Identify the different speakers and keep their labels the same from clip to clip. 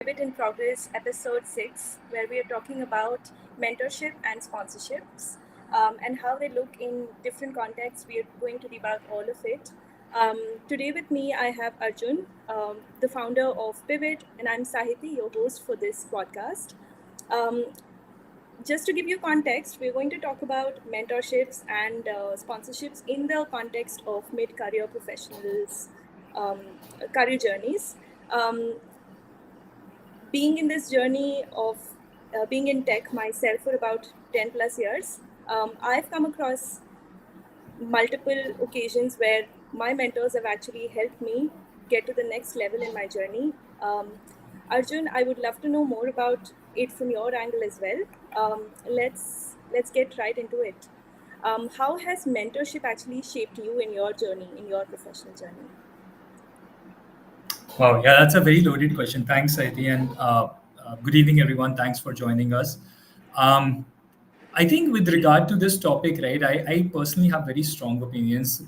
Speaker 1: Pivot in Progress, episode 6, where we are talking about mentorship and sponsorships and how they look in different contexts. We are going to debug all of it. Today, with me, I have Arjun, the founder of Pivot, and I'm Sahiti, your host for this podcast. Um, just to give you context, we're going to talk about mentorships and sponsorships in the context of mid career professionals' um, career journeys. Um, Being in this journey of being in tech myself for about 10 plus years, I've come across multiple occasions where my mentors have actually helped me get to the next level in my journey. Arjun, I would love to know more about it from your angle as well. Let's get right into it. How has mentorship actually shaped you in your journey, in your professional journey?
Speaker 2: Wow, yeah, that's a very loaded question. Thanks, Saiti, and good evening, everyone. Thanks for joining us. Um, I think with regard to this topic, right, I personally have very strong opinions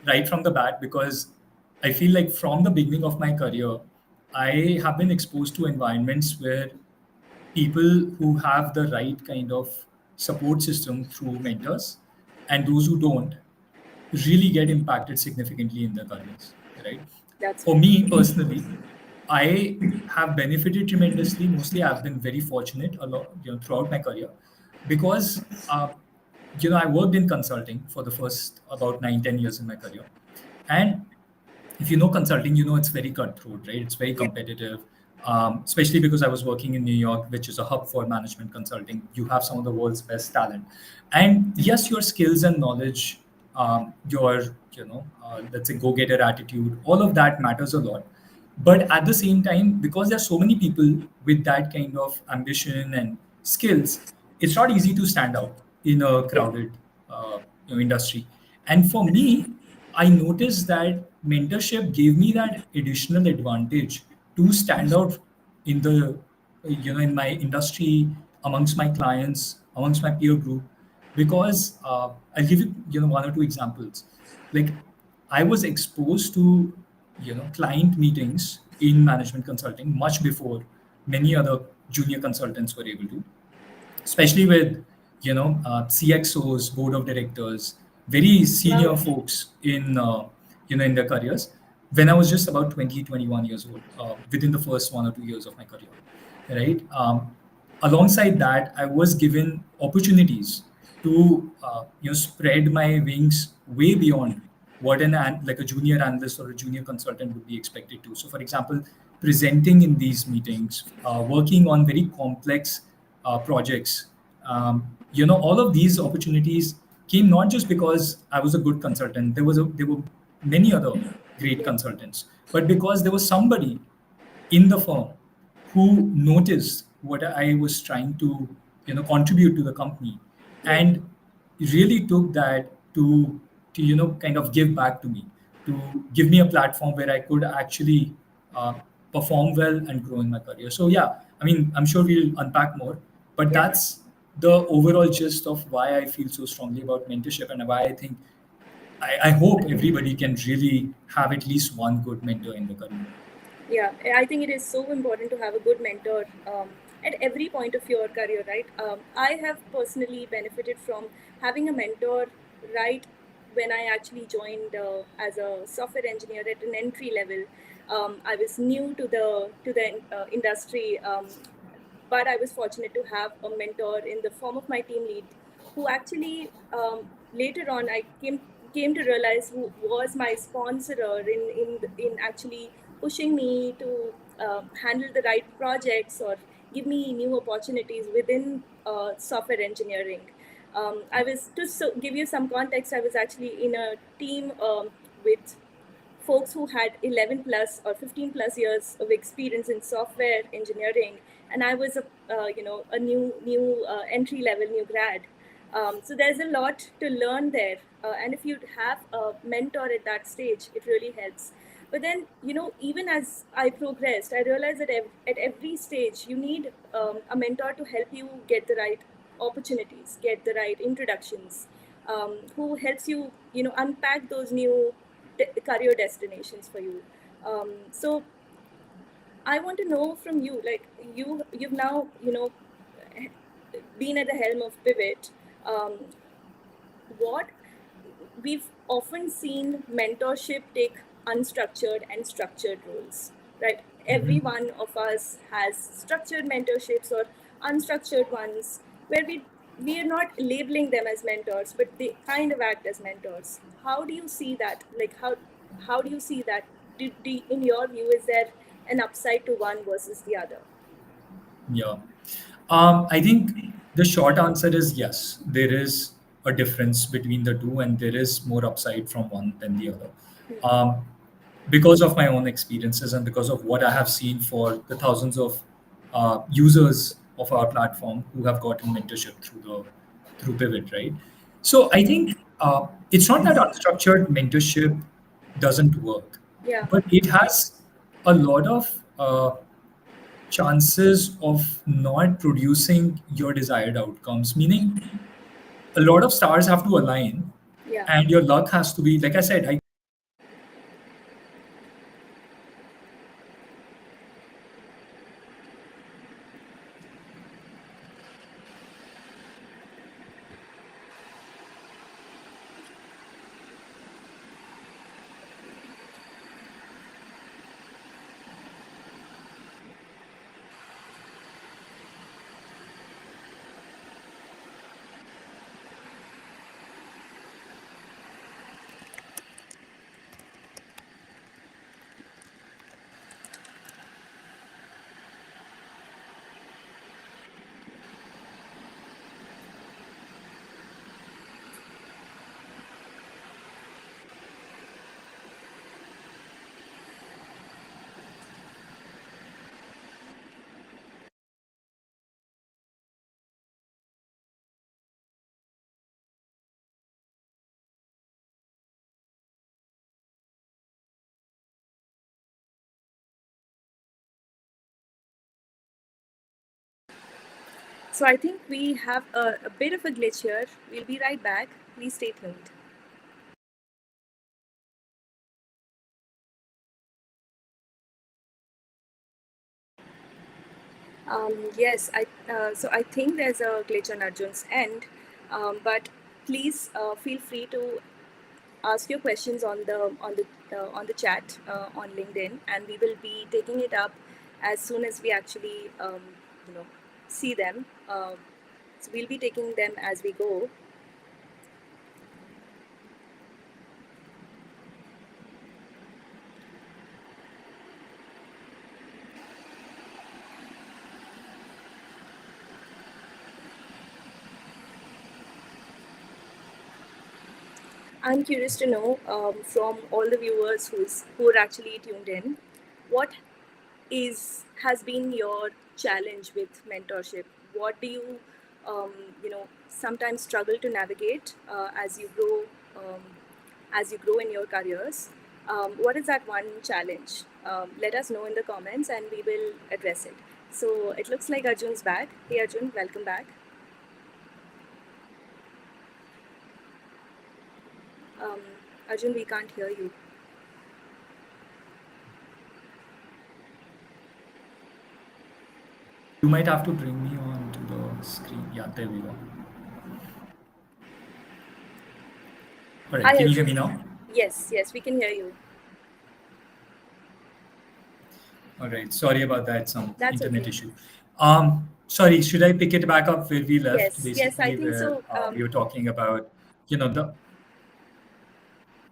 Speaker 2: right from the bat because I feel like from the beginning of my career, I have been exposed to environments where people who have the right kind of support system through mentors and those who don't really get impacted significantly in their careers, right?
Speaker 1: That's
Speaker 2: For
Speaker 1: right.
Speaker 2: me personally, I have benefited tremendously. Mostly, I've been very fortunate a lot, throughout my career, because I worked in consulting for the first about 9, 10 years in my career, and if you know consulting, you know it's very cutthroat, right? It's very
Speaker 1: Yeah,
Speaker 2: competitive, especially because I was working in New York, which is a hub for management consulting. You have some of the world's best talent, and yes, your skills and knowledge, your let's say go-getter attitude, all of that matters a lot. But at the same time, because there are so many people with that kind of ambition and skills, it's not easy to stand out in a
Speaker 1: yeah,
Speaker 2: crowded industry. And for me, I noticed that mentorship gave me that additional advantage to stand out in the in my industry, amongst my clients, amongst my peer group, because I'll give you one or two examples. Like, I was exposed to client meetings in management consulting much before many other junior consultants were able to, especially with CXOs, board of directors, very
Speaker 1: wow,
Speaker 2: senior folks in in their careers. When I was just about 20, 21 years old, within the first 1 or 2 years of my career, right? Alongside that, I was given opportunities to spread my wings way beyond what like a junior analyst or a junior consultant would be expected to. So, for example, presenting in these meetings, working on very complex projects. All of these opportunities came not just because I was a good consultant. There were many other great
Speaker 1: yeah,
Speaker 2: consultants, but because there was somebody in the firm who noticed what I was trying to contribute to the company,
Speaker 1: yeah,
Speaker 2: and really took that to kind of give back to me, to give me a platform where I could actually uh, perform well and grow in my career. So yeah, I mean, I'm sure we'll unpack more, but
Speaker 1: yeah.
Speaker 2: that's the overall gist of why I feel so strongly about mentorship and why I think I hope everybody can really have at least one good mentor in the career.
Speaker 1: Yeah, I think it is so important to have a good mentor at every point of your career, right? I have personally benefited from having a mentor right when I actually joined as a software engineer at an entry level. I was new to the industry, but I was fortunate to have a mentor in the form of my team lead, who actually later on I came to realize who was my sponsorer in actually pushing me to handle the right projects or give me new opportunities within software engineering. I was give you some context. I was actually in a team with folks who had 11 plus or 15 plus years of experience in software engineering, and I was a new entry level new grad. So there's a lot to learn there, and if you have a mentor at that stage, it really helps. But then, even as I progressed, I realized that at every stage you need a mentor to help you get the right opportunities, get the right introductions, who helps you unpack those new career destinations for you. So I want to know from you, like you've now, been at the helm of Pivot. What we've often seen mentorship take unstructured and structured roles, right? Every
Speaker 2: Mhm.
Speaker 1: one of us has structured mentorships or unstructured ones where we are not labeling them as mentors, but they kind of act as mentors. How do you see that? Like how do you see that? In your view, is there an upside to one versus the other?
Speaker 2: Yeah. I think the short answer is yes. There is a difference between the two, and there is more upside from one than the other. Um, because of my own experiences and because of what I have seen for the thousands of users of our platform who have gotten mentorship through Pivot, right? So I think it's not that unstructured mentorship doesn't work,
Speaker 1: Yeah,
Speaker 2: but it has a lot of chances of not producing your desired outcomes. Meaning, a lot of stars have to align,
Speaker 1: yeah.
Speaker 2: and your luck has to be, like I said, I
Speaker 1: So I think we have a bit of a glitch here. We'll be right back. Please stay tuned. Yes, so I think there's a glitch on Arjun's end, but please feel free to ask your questions on the chat on LinkedIn, and we will be taking it up as soon as we actually you know see them. So we'll be taking them as we go. I'm curious to know from all the viewers who are actually tuned in, what is has been your challenge with mentorship? What do you sometimes struggle to navigate as you grow in your careers? What is that one challenge? Let us know in the comments and we will address it. So it looks like Arjun's back. Hey Arjun, welcome back. um, Arjun, we can't hear you.
Speaker 2: you might have to bring me on to the screen. Yeah, there we go. All right,
Speaker 1: Hi
Speaker 2: can you hear
Speaker 1: Arjun.
Speaker 2: me now?
Speaker 1: Yes, we can hear you.
Speaker 2: All right, sorry about that, some
Speaker 1: That's
Speaker 2: internet
Speaker 1: okay.
Speaker 2: issue. Sorry, should I pick it back up where we left,
Speaker 1: Yes, I
Speaker 2: basically,
Speaker 1: think
Speaker 2: where
Speaker 1: so.
Speaker 2: we were talking about, the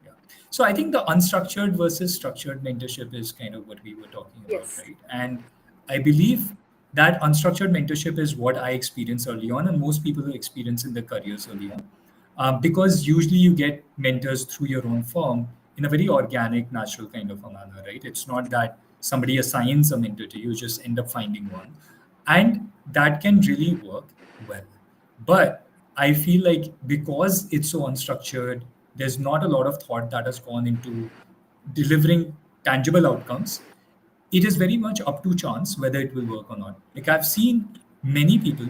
Speaker 2: yeah. So I think the unstructured versus structured mentorship is kind of what we were talking about,
Speaker 1: Yes.
Speaker 2: right? And I believe that unstructured mentorship is what I experienced early on, and most people who experience in their careers early on. Because usually you get mentors through your own firm in a very organic, natural kind of a manner, right? It's not that somebody assigns a mentor to you, you just end up finding one. And that can really work well. But I feel like because it's so unstructured, there's not a lot of thought that has gone into delivering tangible outcomes. It is very much up to chance whether it will work or not. Like I've seen many people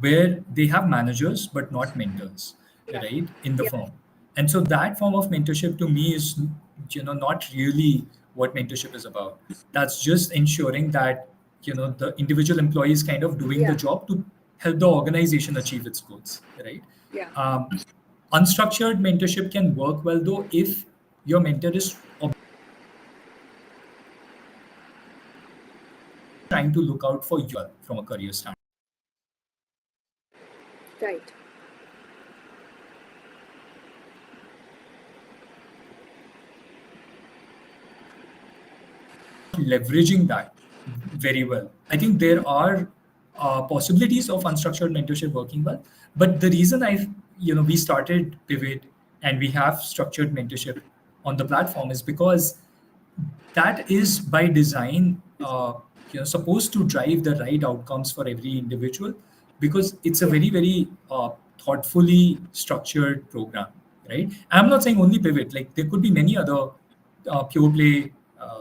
Speaker 2: where they have managers but not mentors,
Speaker 1: Yeah.
Speaker 2: right, in the
Speaker 1: Yeah.
Speaker 2: firm. And so that form of mentorship to me is, not really what mentorship is about. That's just ensuring that the individual employee is kind of doing the
Speaker 1: Yeah.
Speaker 2: job to help the organization achieve its goals, right?
Speaker 1: Yeah.
Speaker 2: um, Unstructured mentorship can work well though if your mentor is trying to look out for you from a career standpoint.
Speaker 1: Right.
Speaker 2: Leveraging that very well. I think there are possibilities of unstructured mentorship working well, but the reason we started Pivot and we have structured mentorship on the platform is because that is by design supposed to drive the right outcomes for every individual, because it's a
Speaker 1: Yeah.
Speaker 2: very thoughtfully structured program, right? I'm not saying only Pivot, like there could be many other pure play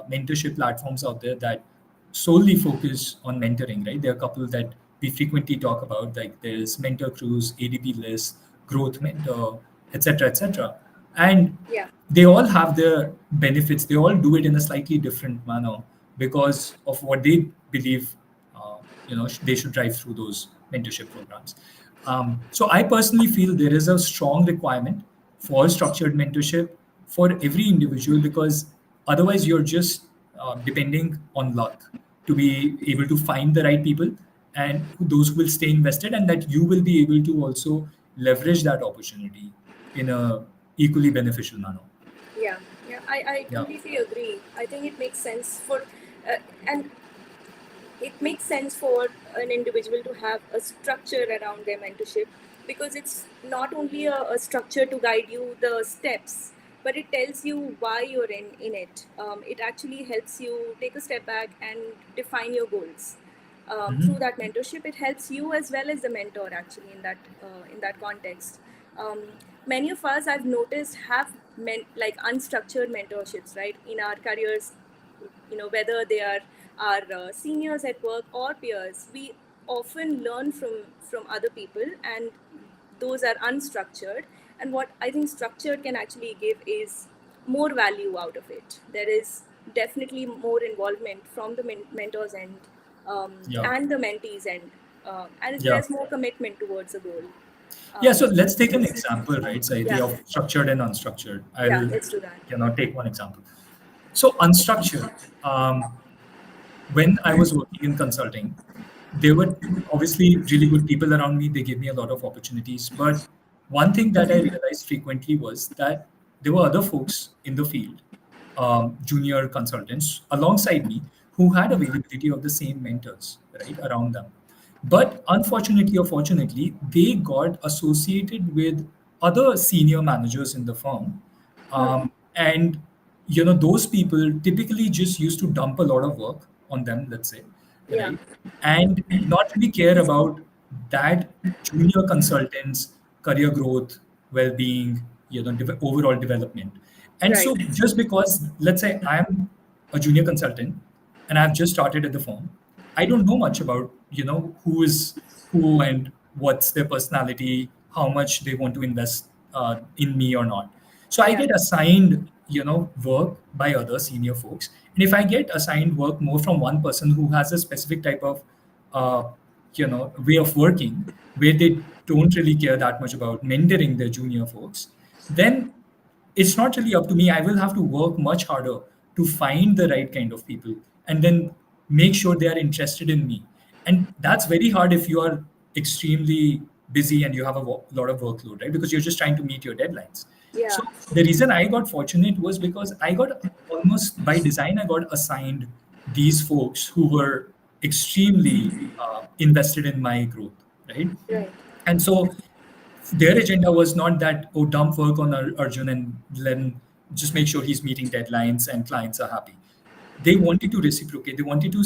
Speaker 2: mentorship platforms out there that solely focus on mentoring, right? There are a couple that we frequently talk about, like there's Mentor Cruise, ADP List, Growth Mentor, etc., etc. And
Speaker 1: Yeah.
Speaker 2: they all have their benefits. They all do it in a slightly different manner because of what they believe they should drive through those mentorship programs. So I personally feel there is a strong requirement for structured mentorship for every individual, because otherwise you're just depending on luck to be able to find the right people and those who will stay invested, and that you will be able to also leverage that opportunity in a equally beneficial manner.
Speaker 1: Yeah. Yeah. I
Speaker 2: Yeah.
Speaker 1: completely agree. I think it makes sense for, and it makes sense for an individual to have a structure around their mentorship, because it's not only a structure to guide you the steps, but it tells you why you're in it. It actually helps you take a step back and define your goals. Through
Speaker 2: Mhm.
Speaker 1: that mentorship, it helps you as well as the mentor actually in that context. Um, Many of us, I've noticed, have like unstructured mentorships, right, in our careers. Whether they are our seniors at work or peers, we often learn from other people, and those are unstructured. And what I think structured can actually give is more value out of it. There is definitely more involvement from the mentors end,
Speaker 2: Yeah.
Speaker 1: and the mentees end, and
Speaker 2: Yeah.
Speaker 1: there's more commitment towards a goal.
Speaker 2: Yeah.
Speaker 1: um,
Speaker 2: So let's take an
Speaker 1: it's
Speaker 2: example, right? So
Speaker 1: Yeah.
Speaker 2: of structured and unstructured.
Speaker 1: Yeah,
Speaker 2: I'll
Speaker 1: let's do that.
Speaker 2: take one example. So unstructured. When I was working in consulting, there were obviously really good people around me. They gave me a lot of opportunities. But one thing that I realized frequently was that there were other folks in the field, junior consultants alongside me, who had availability of the same mentors, right, around them. But unfortunately or fortunately, they got associated with other senior managers in the firm.
Speaker 1: Hmm.
Speaker 2: And those people typically just used to dump a lot of work on them, let's say,
Speaker 1: Yeah.
Speaker 2: right? And not really care about that junior consultant's career growth, well-being, overall development. And
Speaker 1: Right.
Speaker 2: so just because, let's say, I'm a junior consultant and I've just started at the firm, I don't know much about, who is who and what's their personality, how much they want to invest in me or not. So I
Speaker 1: Yeah.
Speaker 2: get assigned, work by other senior folks. And if I get assigned work more from one person who has a specific type of, uh, way of working, where they don't really care that much about mentoring their junior folks, then it's not really up to me. I will have to work much harder to find the right kind of people and then make sure they are interested in me. And that's very hard if you are extremely busy and you have a lot of workload, right? Because you're just trying to meet your deadlines.
Speaker 1: Yeah.
Speaker 2: So the reason I got fortunate was because I got almost by design, I got assigned these folks who were extremely invested in my growth, right?
Speaker 1: Right.
Speaker 2: And so their agenda was not that, oh, dump work on Arjun and then just make sure he's meeting deadlines and clients are happy. They wanted to reciprocate. They wanted to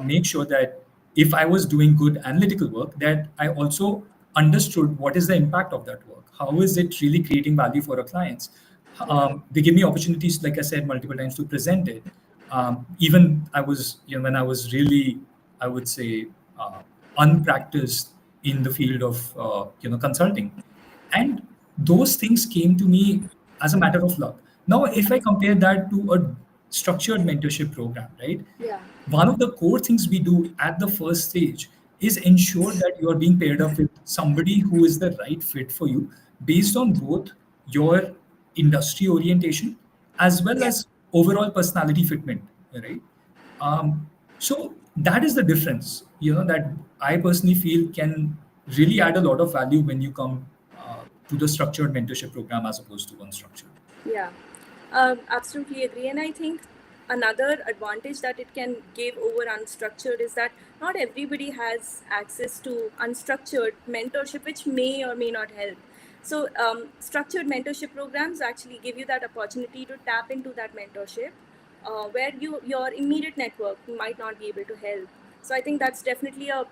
Speaker 2: make sure that if I was doing good analytical work, that I also understood what is the impact of that work. How is it really creating value for our clients?
Speaker 1: Yeah.
Speaker 2: They give me opportunities, like I said multiple times, to present it. Even I was, when I was really, I would say, unpracticed in the field of, consulting, and those things came to me as a matter of luck. Now, if I compare that to a structured mentorship program, right?
Speaker 1: Yeah.
Speaker 2: One of the core things we do at the first stage is ensure that you are being paired up with somebody who is the right fit for you based on both your industry orientation as well
Speaker 1: Yeah.
Speaker 2: as overall personality fitment, right? So that is the difference, that I personally feel can really add a lot of value when you come to the structured mentorship program as opposed to unstructured.
Speaker 1: Yeah, absolutely agree. And I think another advantage that it can give over unstructured is that not everybody has access to unstructured mentorship, which may or may not help. So, structured mentorship programs actually give you that opportunity to tap into that mentorship, where your immediate network might not be able to help. So, I think that's definitely a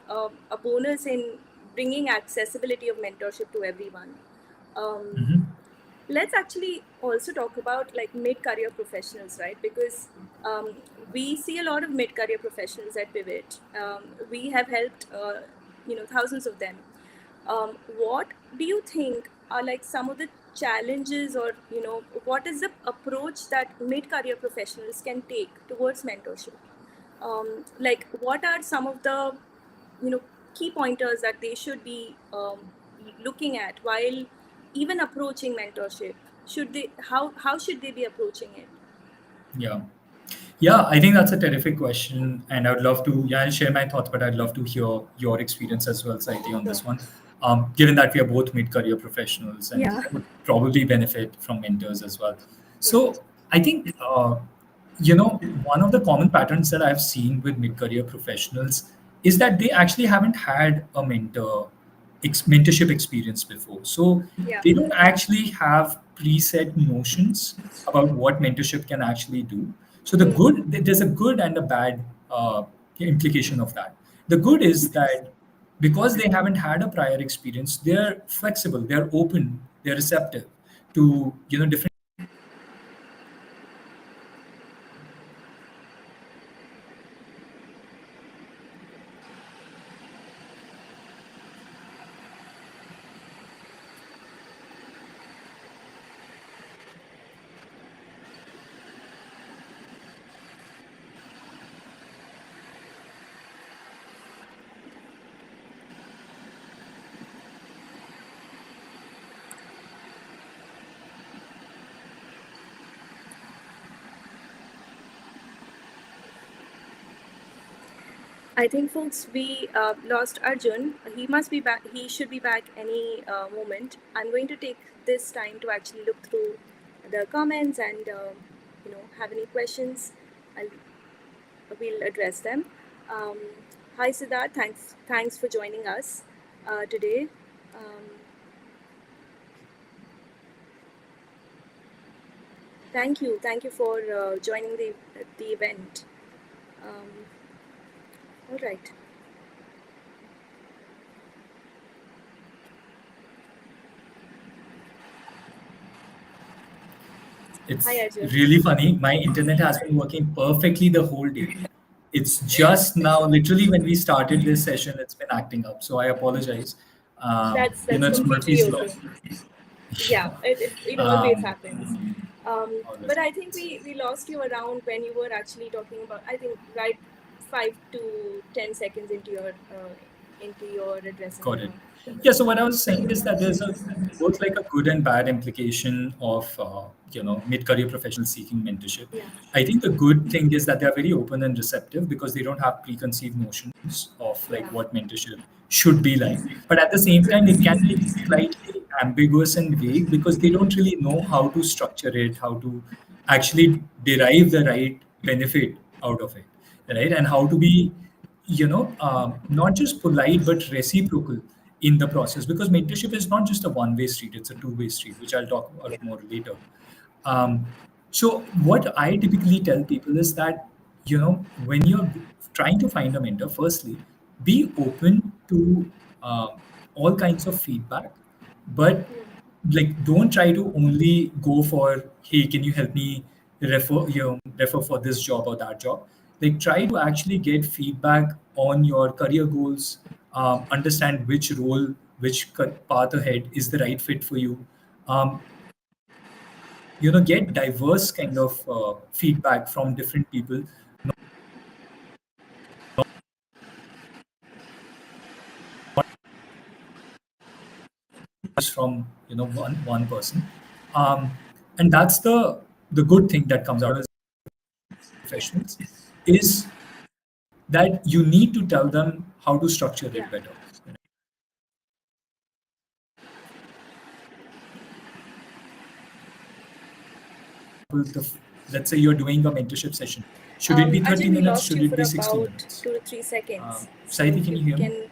Speaker 1: bonus in bringing accessibility of mentorship to everyone. Um,
Speaker 2: Mhm.
Speaker 1: let's actually also talk about like mid-career professionals, right? Because we see a lot of mid-career professionals at Pivot. We have helped thousands of them. What do you think are like some of the challenges, or what is the approach that mid-career professionals can take towards mentorship? Like what are some of the you know key pointers that they should be looking at while even approaching mentorship? Should they how should they be approaching it?
Speaker 2: Yeah. Yeah, I think that's a terrific question, and I would love to. Yeah, I'll share my thoughts, but I'd love to hear your experience as well, Saiti, on
Speaker 1: Sure.
Speaker 2: this one. Given that we are both mid-career professionals and
Speaker 1: Yeah.
Speaker 2: would probably benefit from mentors as well.
Speaker 1: Right.
Speaker 2: So I think one of the common patterns that I've seen with mid-career professionals is that they actually haven't had a mentorship experience before. So
Speaker 1: Yeah.
Speaker 2: they don't actually have preset notions about what mentorship can actually do. So there's a good and a bad implication of that. The good is that because they haven't had a prior experience, they're flexible, they're open, they're receptive to different.
Speaker 1: I think, folks, we lost Arjun. He must be back. He should be back any moment. I'm going to take this time to actually look through the comments and have any questions. I'll, we'll address them. Um, Hi, Siddharth. Thanks for joining us today. Um, thank you for joining the event. Um, all right. Hi,
Speaker 2: It's
Speaker 1: Arjun.
Speaker 2: really funny. My internet has been working perfectly the whole day. It's just now, literally, when we started this session, it's been acting up. So I apologize.
Speaker 1: That's
Speaker 2: It's
Speaker 1: completely
Speaker 2: Murphy's law.
Speaker 1: okay. Yeah, it always
Speaker 2: Um,
Speaker 1: happens.
Speaker 2: all right.
Speaker 1: But I think we lost you around when you were actually talking about, I think, right 5 to 10 seconds into your addressing
Speaker 2: Got it. Yeah. So what I was saying is that there's a both like a good and bad implication of mid-career professionals seeking mentorship.
Speaker 1: yeah.
Speaker 2: I think the good thing is that they're very open and receptive because they don't have preconceived notions of like
Speaker 1: Yeah.
Speaker 2: what mentorship should be like. But at the same time, it can be slightly ambiguous and vague because they don't really know how to structure it, how to actually derive the right benefit out of it, right? And how to be not just polite but reciprocal in the process, because mentorship is not just a one-way street, it's a two-way street, which I'll talk about more later. Um, so what I typically tell people is that when you're trying to find a mentor, firstly be open to all kinds of feedback, but like don't try to only go for, hey, can you help me refer for this job or that job. Like try to actually get feedback on your career goals, understand which role, which path ahead is the right fit for you. um, get diverse kind of feedback from different people, just from one person. And that's the good thing that comes out as
Speaker 1: Yeah.
Speaker 2: professionals, is that you need to tell them how to structure
Speaker 1: Yeah.
Speaker 2: it better. The, let's say you're doing a mentorship session. Should it be
Speaker 1: Ajay,
Speaker 2: 30
Speaker 1: we
Speaker 2: minutes?
Speaker 1: lost
Speaker 2: Should
Speaker 1: you
Speaker 2: it
Speaker 1: for
Speaker 2: be 60
Speaker 1: about
Speaker 2: minutes?
Speaker 1: 2 to 3 seconds. So
Speaker 2: Sahiti,
Speaker 1: if
Speaker 2: can
Speaker 1: you
Speaker 2: you hear me?
Speaker 1: can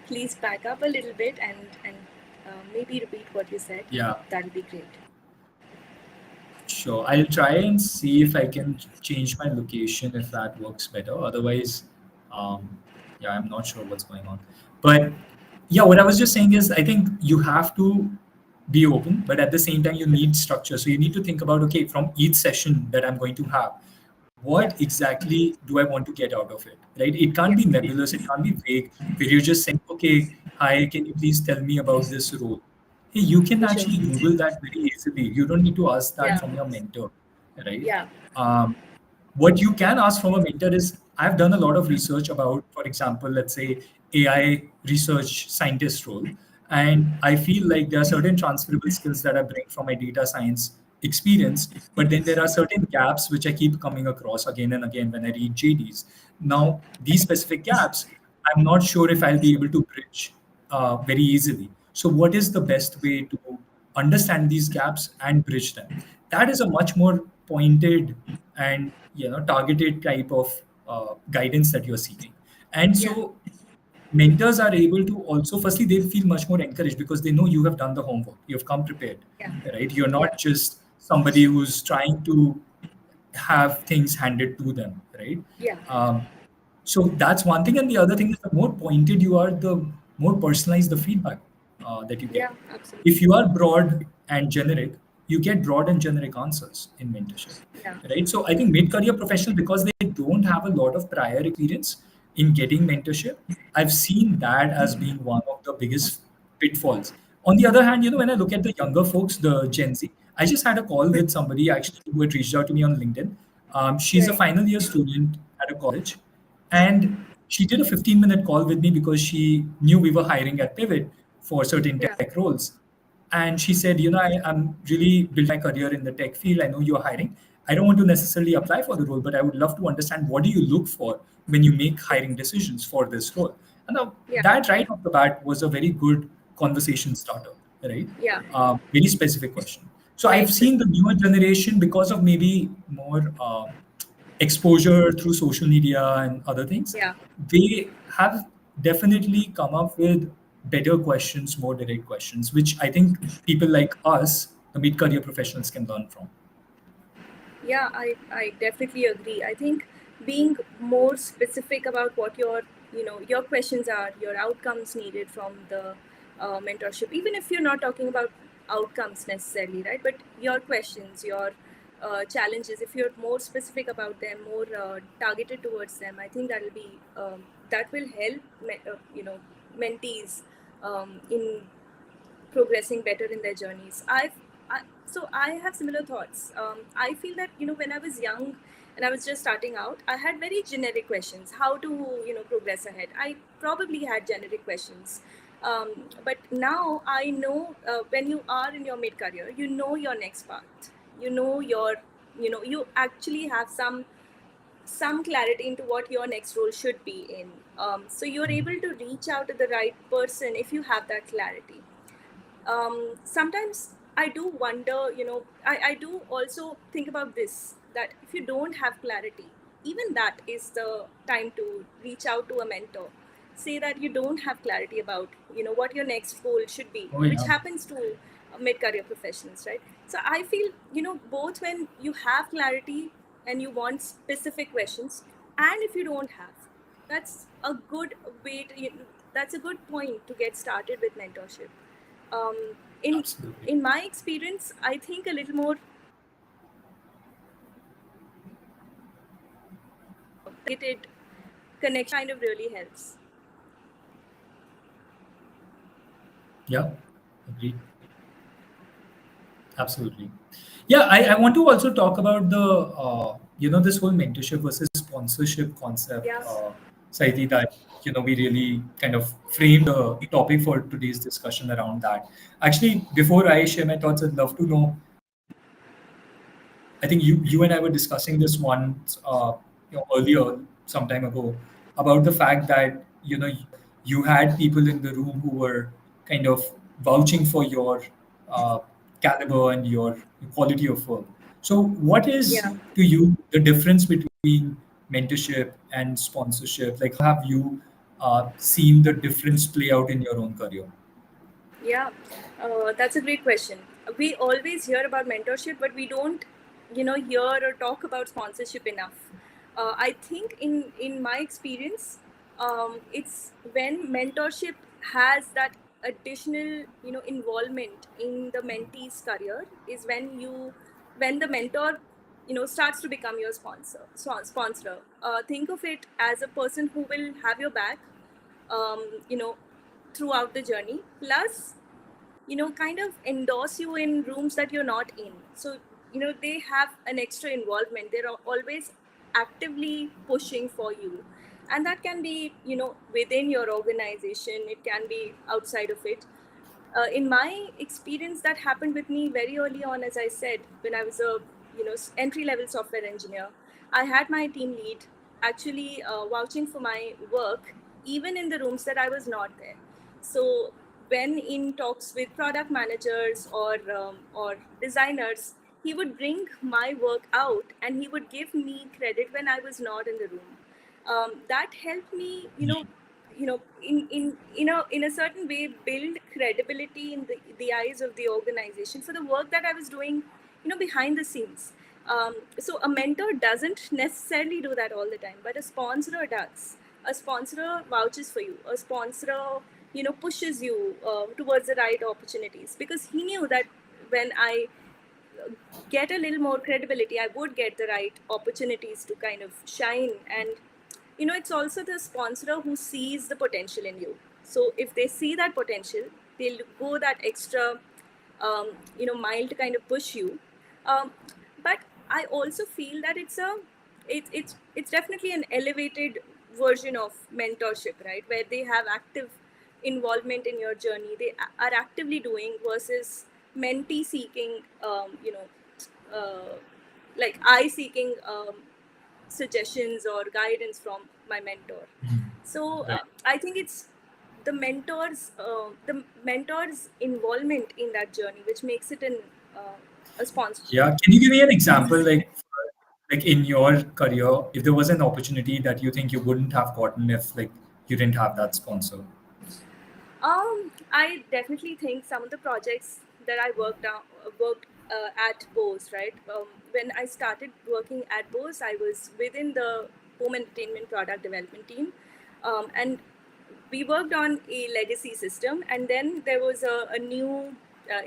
Speaker 1: please back up a little bit and maybe repeat what you said,
Speaker 2: Yeah,
Speaker 1: that would be great.
Speaker 2: sure. I'll try and see if I can change my location if that works better. Otherwise, um, yeah, I'm not sure what's going on. But yeah, what I was just saying is I think you have to be open, but at the same time, you need structure. So you need to think about, okay, from each session that I'm going to have,
Speaker 1: Yeah.
Speaker 2: what exactly do I want to get out of it, right? It can't
Speaker 1: Yeah.
Speaker 2: be nebulous, it can't be vague, where you're just saying, okay, hi, can you please tell me about this role? Hey, you can
Speaker 1: For sure.
Speaker 2: actually Google that very easily. You don't need to ask that
Speaker 1: Yeah.
Speaker 2: from your mentor, right?
Speaker 1: Yeah.
Speaker 2: Um, what you can ask from a mentor is, I've done a lot of research about, for example, let's say AI research scientist role, and I feel like there are certain transferable skills that I bring from my data science experience, but then there are certain gaps which I keep coming across again and again when I read JDs. Now these specific gaps, I'm not sure if I'll be able to bridge very easily. So what is the best way to understand these gaps and bridge them? That is a much more pointed and targeted type of guidance that you're seeking. And
Speaker 1: Yeah.
Speaker 2: so mentors are able to also, firstly, they feel much more encouraged because they know you have done the homework, you've come prepared,
Speaker 1: Yeah.
Speaker 2: right? You're
Speaker 1: Yeah.
Speaker 2: not just somebody who's trying to have things handed to them, right?
Speaker 1: Yeah.
Speaker 2: um, so that's one thing. And the other thing is, the more pointed you are, the more personalized the feedback that you get.
Speaker 1: Yeah. Absolutely.
Speaker 2: If you are broad and generic, you get broad and generic answers in mentorship,
Speaker 1: Yeah.
Speaker 2: right? So I think mid-career professionals, because they don't have a lot of prior experience in getting mentorship, I've seen that as being one of the biggest pitfalls. On the other hand, when I look at the younger folks, the Gen Z, I just had a call with somebody actually who had reached out to me on LinkedIn. She's a
Speaker 1: Right.
Speaker 2: final year student at a college, and she did a 15-minute call with me because she knew we were hiring at Pivot for certain
Speaker 1: Yeah.
Speaker 2: tech roles. And she said, I'm really building my career in the tech field. I know you're hiring. I don't want to necessarily apply for the role, but I would love to understand, what do you look for when you make
Speaker 1: Yeah.
Speaker 2: hiring decisions for this role? And now,
Speaker 1: Yeah.
Speaker 2: that right off the bat was a very good conversation starter, right?
Speaker 1: Yeah.
Speaker 2: Very specific question. So
Speaker 1: Very
Speaker 2: I've seen
Speaker 1: specific.
Speaker 2: the newer generation, because of maybe more exposure through social media and other things,
Speaker 1: Yeah.
Speaker 2: they have definitely come up with better questions, more direct questions, which I think people like us, the mid-career professionals, can learn from.
Speaker 1: Yeah, I definitely agree. I think being more specific about what your questions are, your outcomes needed from the mentorship, even if you're not talking about outcomes necessarily, right? But your questions, your challenges, if you're more specific about them, more targeted towards them, I think that will help mentees in progressing better in their journeys. So I have similar thoughts. I feel that when I was young and I was just starting out, I had very generic questions. How to progress ahead? I probably had generic questions. But now I know, when you are in your mid career, you know your next path. You know you actually have some clarity into what your next role should be in. So you're able to reach out to the right person if you have that clarity. Sometimes I do wonder, I do also think about this, that if you don't have clarity, even that is the time to reach out to a mentor. Say that you don't have clarity about, what your next goal should be,
Speaker 2: Oh
Speaker 1: which
Speaker 2: yeah,
Speaker 1: happens to mid career professionals, right? So I feel, both when you have clarity and you want specific questions, and if you don't have, that's a good way to, that's a good point to get started with mentorship. um, in
Speaker 2: absolutely.
Speaker 1: in my experience, I think a little more targeted connection kind of really helps.
Speaker 2: Yeah, agreed. Absolutely. Yeah, I want to also talk about the this whole mentorship versus sponsorship concept,
Speaker 1: Yeah,
Speaker 2: Saidi, that we really kind of framed the topic for today's discussion around that. Actually, before I share my thoughts, I'd love to know. I think you and I were discussing this once earlier, some time ago, about the fact that you had people in the room who were kind of vouching for your uh, caliber and your quality of work. So, what is
Speaker 1: yeah.
Speaker 2: to you the difference between mentorship and sponsorship? Like, how have you seen the difference play out in your own career?
Speaker 1: Yeah, that's a great question. We always hear about mentorship, but we don't, hear or talk about sponsorship enough. I think in my experience, it's when mentorship has that additional, involvement in the mentee's career is when the mentor, starts to become your sponsor. Think of it as a person who will have your back, um, you know, throughout the journey. Plus, kind of endorse you in rooms that you're not in. So, they have an extra involvement. They're always actively pushing for you. And that can be, within your organization, it can be outside of it. In my experience, that happened with me very early on. As I said, when I was a entry level software engineer, I had my team lead actually vouching for my work even in the rooms that I was not there. So when in talks with product managers or designers, he would bring my work out and he would give me credit when I was not in the room. That helped me, in a certain way, build credibility in the eyes of the organization for the work that I was doing, behind the scenes. So a mentor doesn't necessarily do that all the time, but a sponsor does. A sponsor vouches for you. A sponsor, pushes you towards the right opportunities, because he knew that when I get a little more credibility, I would get the right opportunities to kind of shine. And it's also the sponsor who sees the potential in you. So if they see that potential, they'll go that extra mile to kind of push you. Um, but I also feel that it's definitely an elevated version of mentorship, right, where they have active involvement in your journey. They are actively doing, versus mentee seeking, like I seeking suggestions or guidance from my mentor. So
Speaker 2: Right.
Speaker 1: I think it's the mentor's involvement in that journey which makes it a sponsorship.
Speaker 2: Yeah. Can you give me an example, like in your career, if there was an opportunity that you think you wouldn't have gotten if like you didn't have that sponsor?
Speaker 1: I definitely think some of the projects that I worked at Bose, right? When I started working at Bose, I was within the home entertainment product development team, and we worked on a legacy system. And then there was a new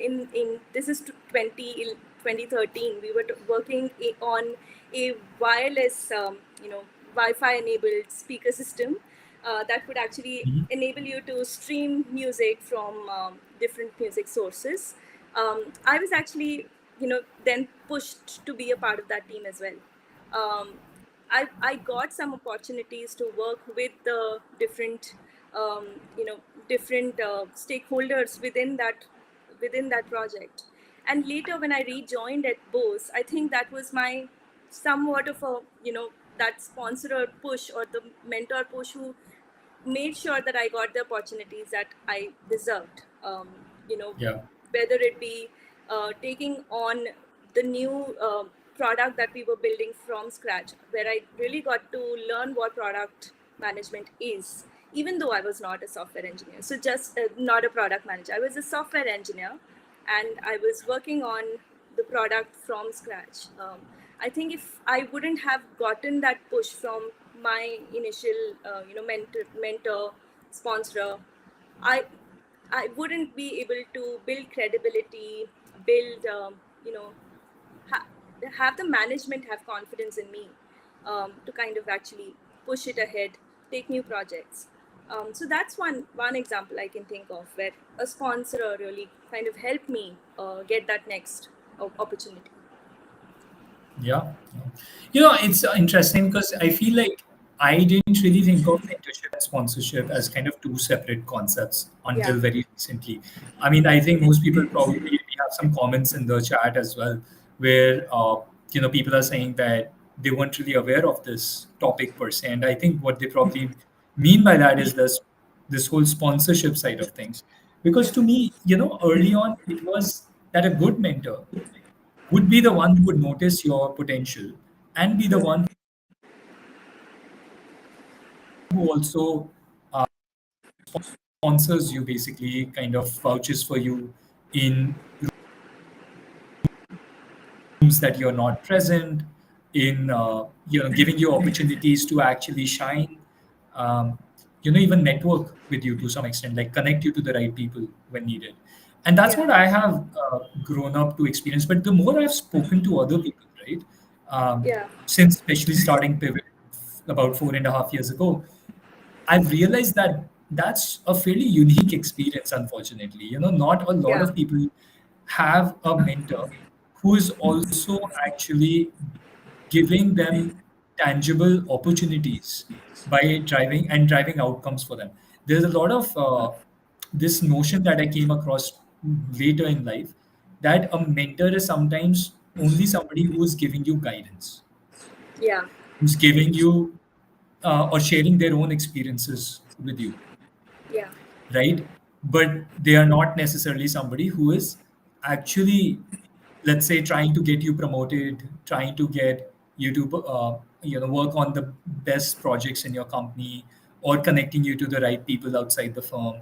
Speaker 1: in this is 2013. We were working on a wireless, Wi-Fi enabled speaker system that would actually
Speaker 2: Mhm.
Speaker 1: enable you to stream music from different music sources. I was actually, then pushed to be a part of that team as well. Um, I got some opportunities to work with the um, you know, different stakeholders within that project. And later, when I rejoined at Bose, I think that was my somewhat of a, that sponsor push or the mentor push who made sure that I got the opportunities that I deserved. You know,
Speaker 2: Yeah.
Speaker 1: whether it be taking on the new product that we were building from scratch, where I really got to learn what product management is, even though I was not a software engineer. So just not a product manager, I was a software engineer, and I was working on the product from scratch. I think if I wouldn't have gotten that push from my initial, mentor, sponsor, I I wouldn't be able to build credibility, build, ha- have the management have confidence in me to kind of actually push it ahead, take new projects. So that's one example I can think of where a sponsor really kind of helped me get that next. opportunity.
Speaker 2: Yeah. Yeah. It's interesting because I feel like I didn't really think of mentorship and sponsorship as kind of two separate concepts
Speaker 1: Yeah,
Speaker 2: until very recently. I mean, I think most people probably, we have some comments in the chat as well where, people are saying that they weren't really aware of this topic per se. And I think what they probably mean by that is this whole sponsorship side of things. Because
Speaker 1: yeah,
Speaker 2: to me, early on, it was that a good mentor would be the one who would notice your potential and be the one who also sponsors you, basically kind of vouches for you in rooms that you're not present, in giving you opportunities to actually shine, um, even network with you to some extent, like connect you to the right people when needed. And that's
Speaker 1: yeah,
Speaker 2: what I have grown up to experience. But the more I've spoken to other people, right,
Speaker 1: yeah,
Speaker 2: since especially starting Pivot about 4.5 years ago, I've realized that that's a fairly unique experience, unfortunately. Not a lot
Speaker 1: yeah,
Speaker 2: of people have a mentor who is also actually giving them tangible opportunities by driving outcomes for them. There's a lot of this notion that I came across later in life that a mentor is sometimes only somebody who is giving you guidance,
Speaker 1: yeah,
Speaker 2: who's giving you or sharing their own experiences with you,
Speaker 1: yeah,
Speaker 2: right? But they are not necessarily somebody who is actually, let's say, trying to get you promoted, trying to get you to work on the best projects in your company, or connecting you to the right people outside the firm.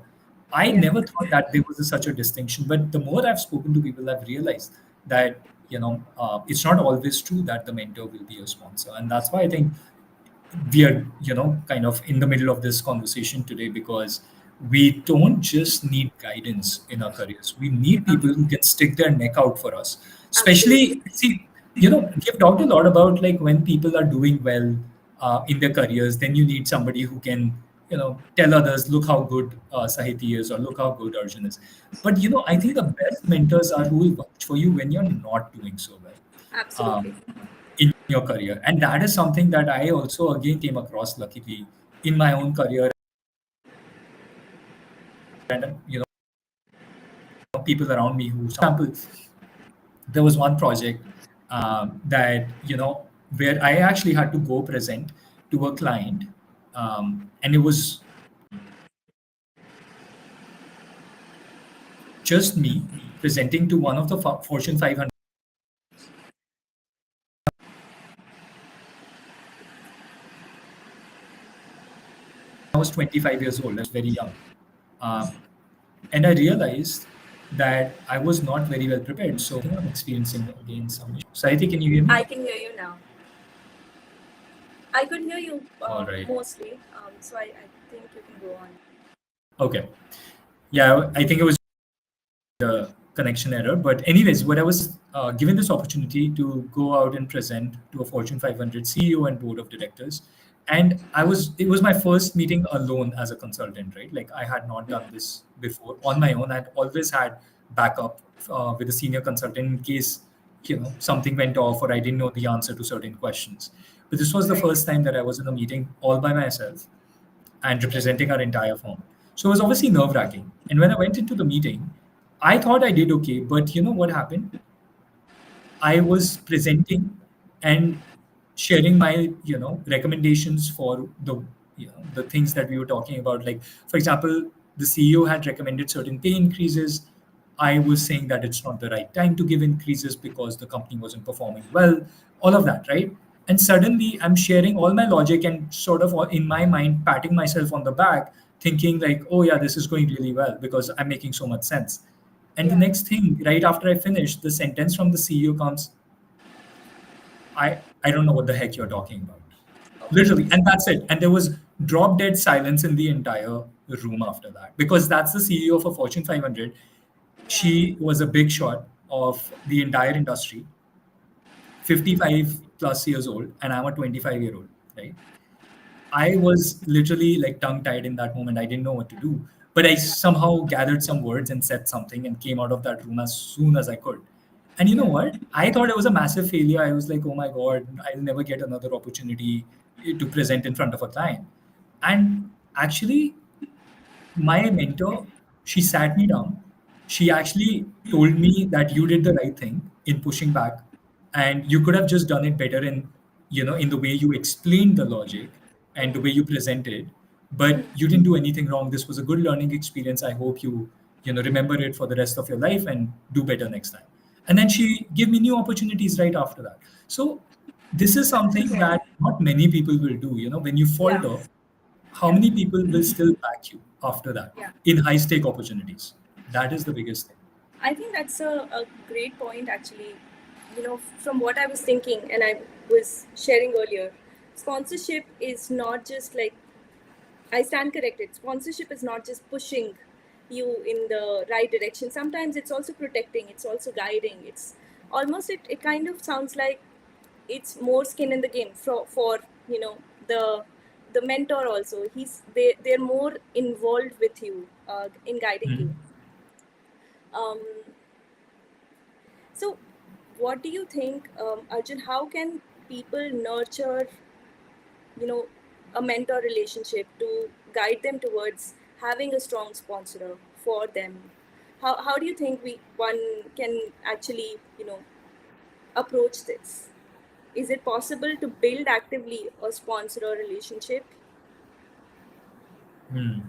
Speaker 2: I
Speaker 1: yeah,
Speaker 2: never thought that there was such a distinction, but the more I've spoken to people, I've realized that it's not always true that the mentor will be a sponsor. And that's why I think we are kind of in the middle of this conversation today, because we don't just need guidance in our careers, we need
Speaker 1: yeah,
Speaker 2: people who can stick their neck out for us.
Speaker 1: absolutely.
Speaker 2: Especially, see, we've talked a lot about like when people are doing well in their careers, then you need somebody who can tell others, look how good Sahiti is, or look how good Arjun is. But I think the best mentors are who will vouch for you when you're not doing so well
Speaker 1: Absolutely.
Speaker 2: um, in your career. And that is something that I also again came across luckily in my own career. And people around me who, for example, there was one project that where I actually had to go present to a client, and it was just me presenting to one of the Fortune 500. I was 25 years old. I was very young. Um, and I realized that I was not very well prepared. So I think I'm experiencing again some issues. Saiti, can you hear me?
Speaker 1: I can hear you now. I could hear you
Speaker 2: All right.
Speaker 1: mostly, so I think you can go on.
Speaker 2: Okay. Yeah, I think it was a connection error. But anyways, what I was given this opportunity to go out and present to a Fortune 500 CEO and board of directors, and it was my first meeting alone as a consultant, right? Like I had not done this before on my own. I'd always had backup with a senior consultant in case something went off or I didn't know the answer to certain questions. But this was the
Speaker 1: Right.
Speaker 2: first time that I was in a meeting all by myself and
Speaker 1: Yeah.
Speaker 2: representing our entire firm. So it was obviously nerve wracking. And when I went into the meeting, I thought I did okay. But you know what happened? I was presenting and sharing my, recommendations for the things that we were talking about. Like, for example, the CEO had recommended certain pay increases. I was saying that it's not the right time to give increases because the company wasn't performing well, all of that, right? And suddenly I'm sharing all my logic and sort of in my mind patting myself on the back, thinking like, oh yeah, this is going really well because I'm making so much sense. And the
Speaker 1: Yeah.
Speaker 2: next thing, right after I finish, the sentence from the CEO comes, I don't know what the heck you're talking about.
Speaker 1: Oh my
Speaker 2: Literally.
Speaker 1: goodness.
Speaker 2: And that's it. And there was drop dead silence in the entire room after that. Because that's the CEO of a Fortune 500.
Speaker 1: Yeah.
Speaker 2: She was a big shot of the entire industry, 55 plus years old, and I'm a 25-year-old, right? I was literally like tongue tied in that moment. I didn't know what to do. But I
Speaker 1: Yeah.
Speaker 2: somehow gathered some words and said something and came out of that room as soon as I could. And you know
Speaker 1: yeah,
Speaker 2: what? I thought I was a massive failure. I was like, oh my God, I'll never get another opportunity to present in front of a client. And actually, my mentor, she sat me down. She actually told me that you did the right thing in pushing back, and you could have just done it better in, in the way you explained the logic and the way you presented, but you didn't do anything wrong. This was a good learning experience. I hope you, remember it for the rest of your life and do better next time. And then she gave me new opportunities right after that. So this is something
Speaker 1: yeah,
Speaker 2: that not many people will do. When you
Speaker 1: yeah,
Speaker 2: falter, how
Speaker 1: yeah,
Speaker 2: many people will still back you after that
Speaker 1: yeah.
Speaker 2: in high stake opportunities? That is the biggest thing.
Speaker 1: I think that's a great point, actually. From what I was thinking and I was sharing earlier, sponsorship is not just like, I stand corrected. Sponsorship is not just pushing you in the right direction. Sometimes it's also protecting, it's also guiding. It's almost, it kind of sounds like it's more skin in the game for you know the the mentor also. They're more involved with you in guiding you.
Speaker 2: Mhm.
Speaker 1: Um, so, what do you think, Arjun? How can people nurture, you know, a mentor relationship to guide them towards having a strong sponsor for them? How do you think one can actually, approach this? Is it possible to build actively a sponsor or relationship?
Speaker 2: Hmm.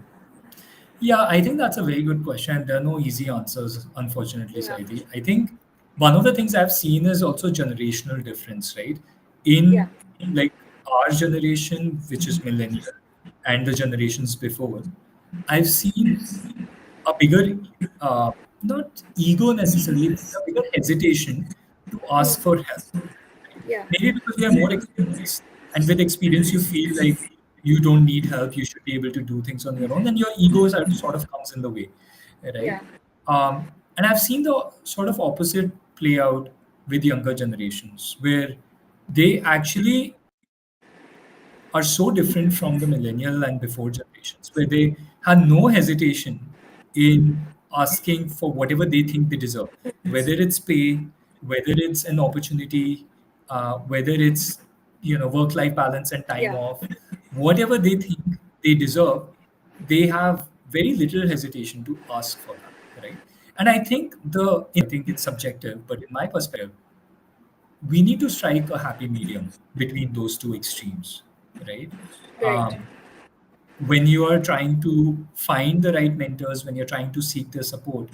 Speaker 2: Yeah, I think that's a very good question. There are no easy answers, unfortunately,
Speaker 1: Yeah,
Speaker 2: Saidi. I think one of the things I've seen is also generational difference, right?
Speaker 1: yeah,
Speaker 2: In like our generation, which is millennial, and the generations before, I've seen a bigger, uh, not ego necessarily, but a bigger hesitation to ask for help.
Speaker 1: yeah,
Speaker 2: Maybe because we are more experienced, and with experience, you feel like you don't need help. You should be able to do things on your own, and your ego sort of comes in the way, right?
Speaker 1: yeah,
Speaker 2: And I've seen the sort of opposite play out with younger generations, where they actually are so different from the millennial and before generations, where they had no hesitation in asking for whatever they think they deserve, whether it's pay, whether it's an opportunity, whether it's work-life balance and time
Speaker 1: yeah,
Speaker 2: off, whatever they think they deserve, they have very little hesitation to ask for that, right? And I think it's subjective, but in my perspective, we need to strike a happy medium between those two extremes, right?
Speaker 1: right,
Speaker 2: Um, when you are trying to find the right mentors, when you're trying to seek their support,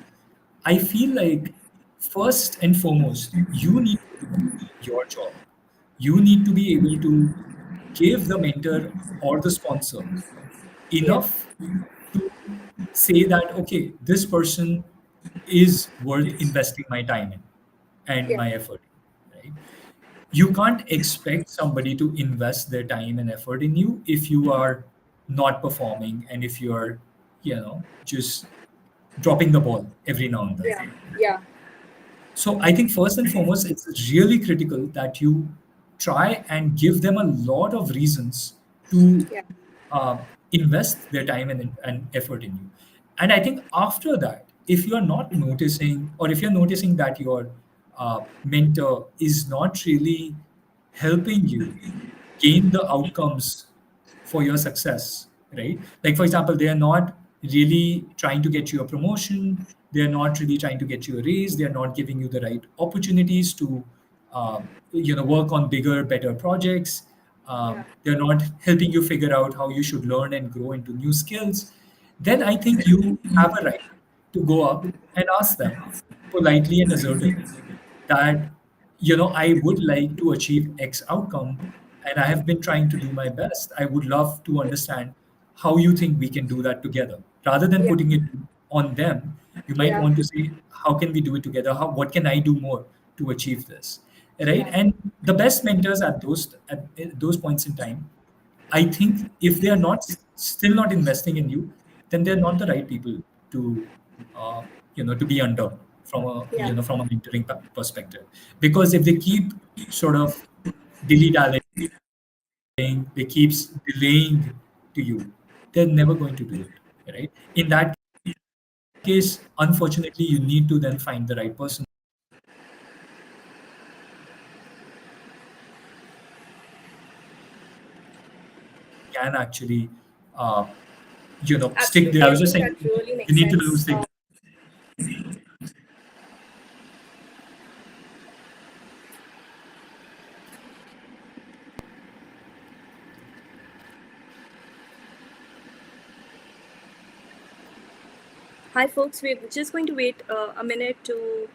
Speaker 2: I feel like first and foremost, you need to do your job. You need to be able to give the mentor or the sponsor
Speaker 1: yeah,
Speaker 2: enough to say that, okay, this person is worth investing my time in and
Speaker 1: yeah,
Speaker 2: my effort in, right? You can't expect somebody to invest their time and effort in you if you are not performing and if you are just dropping the ball every now and then.
Speaker 1: yeah, yeah,
Speaker 2: So I think first and foremost, it's really critical that you try and give them a lot of reasons to
Speaker 1: yeah,
Speaker 2: uh, invest their time and effort in you. And I think after that, if you're not noticing, or if you're noticing that your mentor is not really helping you gain the outcomes for your success, right? Like, for example, they are not really trying to get you a promotion, they're not really trying to get you a raise, they're not giving you the right opportunities to work on bigger, better projects.
Speaker 1: yeah,
Speaker 2: They're not helping you figure out how you should learn and grow into new skills. Then I think you have a right to go up and ask them politely and assertively that I would like to achieve X outcome, and I have been trying to do my best. I would love to understand how you think we can do that together. Rather than
Speaker 1: yeah,
Speaker 2: putting it on them, you might
Speaker 1: yeah,
Speaker 2: want to say, how can we do it together? What can I do more to achieve this? Right?
Speaker 1: yeah,
Speaker 2: And the best mentors at those points in time, I think if they are not still not investing in you, then they're not the right people to to be under from a
Speaker 1: yeah,
Speaker 2: from a mentoring perspective. Because if they keep sort of dilly dallying, they keeps delaying to you, they're never going to do it, right? In that case, unfortunately, you need to then find the right person can actually uh, stick there.
Speaker 1: Absolutely,
Speaker 2: I
Speaker 1: I
Speaker 2: was just
Speaker 1: think
Speaker 2: saying
Speaker 1: that really
Speaker 2: you
Speaker 1: makes
Speaker 2: need to lose
Speaker 1: sense.
Speaker 2: stick.
Speaker 1: Hi, folks. We're just going to wait a minute to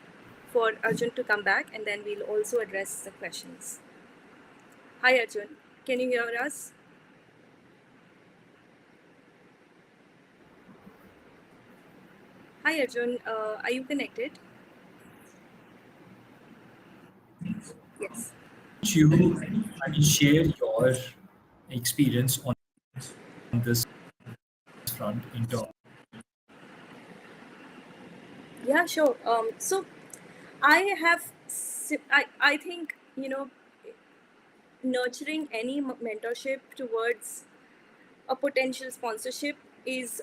Speaker 1: for Arjun to come back, and then we'll also address the questions. Hi, Arjun. Can you hear us? Hi, Arjun. Are you connected? Yes.
Speaker 2: You, I mean, share your experience on this front in terms.
Speaker 1: Yeah, sure. So I have, I think, nurturing any mentorship towards a potential sponsorship is